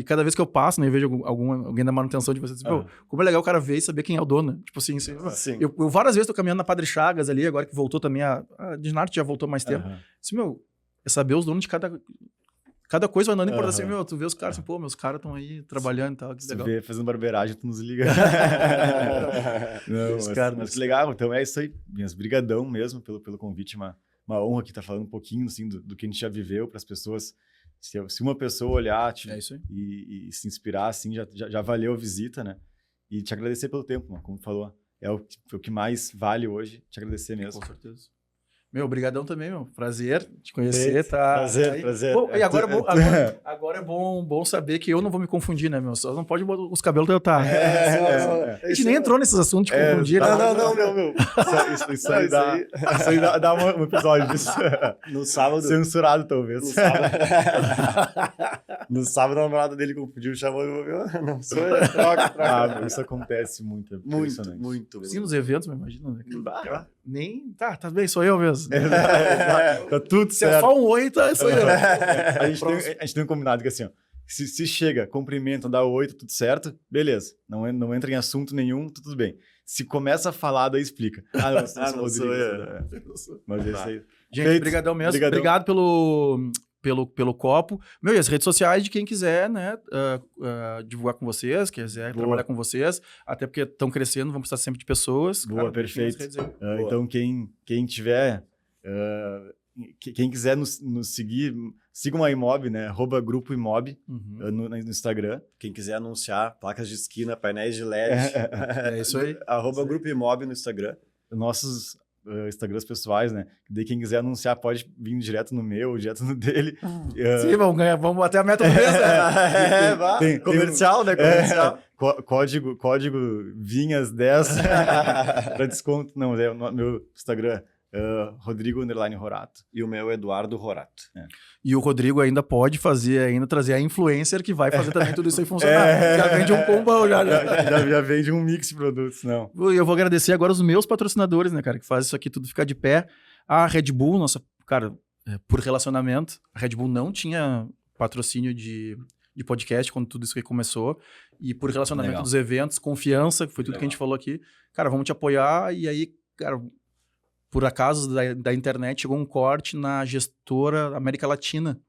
cada vez que eu passo, né, e vejo alguém da manutenção de vocês, como é legal o cara ver e saber quem é o dono, né? Tipo assim, eu várias vezes tô caminhando na Padre Chagas ali, agora que voltou também, a Disnarte já voltou mais tempo. É saber os donos de cada coisa vai dando importância. Tu vê os caras assim, meus caras estão aí trabalhando e tal. Que legal. Tu vê fazendo barbeiragem, tu nos liga. Mas que legal. Então é isso aí. Brigadão mesmo pelo convite. Uma honra aqui estar falando um pouquinho assim, do que a gente já viveu para as pessoas. Se uma pessoa olhar e se inspirar, assim, já valeu a visita, né? E te agradecer pelo tempo, mano, como tu falou. É o que mais vale hoje. Te agradecer mesmo. Com certeza. Meu, obrigadão também, meu. Prazer te conhecer, tá? Prazer, prazer. Pô, e agora, agora é bom saber que eu não vou me confundir, né, meu? Só não pode botar os cabelos tentar. A gente nem entrou nesses assuntos de confundir. Não, meu. Isso aí dá um episódio disso. No sábado... Censurado, talvez. No sábado, a namorada dele confundiu, chamou e não sou eu. Troca. Isso acontece muito. Muito. Sim, nos eventos, me imagina, né? Bah. Nem... Tá bem, sou eu mesmo. Tá tudo Se é certo. só um oi, tá, sou eu. A gente tem um combinado que assim, ó, se chega, cumprimenta, dá oi, tá tudo certo, beleza. Não entra em assunto nenhum, tá tudo bem. Se começa a falar, daí explica. Não sou eu. Mas é isso aí. Gente, obrigadão mesmo. Obrigado pelo copo. Meu, e as redes sociais de quem quiser, né, divulgar com vocês, quiser trabalhar com vocês, até porque estão crescendo, vamos precisar sempre de pessoas. Boa, cara, perfeito. Boa. Então, quem tiver... quem quiser nos seguir, siga uma Imob, né? @Grupo Imob no Instagram. Quem quiser anunciar placas de esquina, painéis de LED. É isso aí. @Grupo Imob no Instagram. Nossos Instagrams pessoais, né? Daí quem quiser anunciar pode vir direto no meu, direto no dele. Sim, vamos bater a meta do mês, né? Comercial, né? Comercial. Código Vinhas10 para desconto. Não, é o meu Instagram. Rodrigo_Rorato. E o meu é Eduardo Rorato. E o Rodrigo ainda pode trazer a influencer que vai fazer também tudo isso aí funcionar. Já vende um combo, já vende um mix de produtos, não. E eu vou agradecer agora os meus patrocinadores, né, cara, que fazem isso aqui tudo ficar de pé. A Red Bull, nossa, cara, por relacionamento, a Red Bull não tinha patrocínio de podcast quando tudo isso aqui começou. E por relacionamento dos eventos, confiança, que foi tudo que a gente falou aqui. Cara, vamos te apoiar. E aí, cara... Por acaso da internet, chegou um corte na gestora América Latina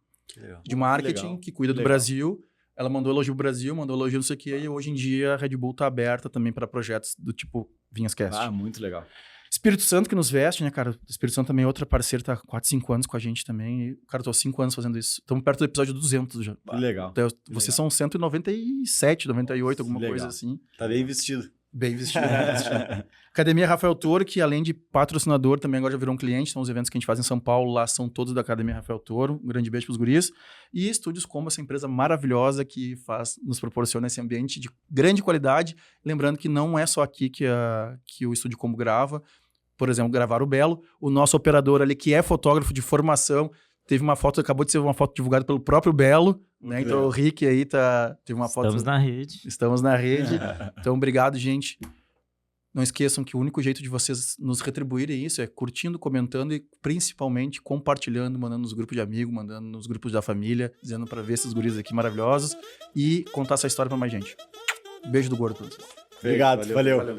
de marketing, que cuida do Brasil. Ela mandou elogio pro Brasil, mandou elogio não sei o quê. E hoje em dia a Red Bull tá aberta também para projetos do tipo Vinhascast. Muito legal. Espírito Santo que nos veste, né, cara? Espírito Santo também é outra parceira, tá há 4, 5 anos com a gente também. E, cara, tô há 5 anos fazendo isso. Estamos perto do episódio 200 já. Que legal. Então, vocês são 197, 98, alguma coisa assim. Tá bem vestido. Bem vestido. Academia Rafael Toro, que além de patrocinador, também agora já virou um cliente. São os eventos que a gente faz em São Paulo, lá são todos da Academia Rafael Toro. Um grande beijo pros guris. E Estúdios Combo, essa empresa maravilhosa que nos proporciona esse ambiente de grande qualidade. Lembrando que não é só aqui que o Estúdio Combo grava. Por exemplo, gravar o Belo. O nosso operador ali, que é fotógrafo de formação, teve uma foto, acabou de ser uma foto divulgada pelo próprio Belo, né? Então o Rick aí teve uma foto... Estamos na rede. Estamos na rede. Então, obrigado, gente. Não esqueçam que o único jeito de vocês nos retribuírem isso é curtindo, comentando e principalmente compartilhando, mandando nos grupos de amigos, mandando nos grupos da família, dizendo para ver esses guris aqui maravilhosos e contar essa história para mais gente. Beijo do gordo. Obrigado, valeu.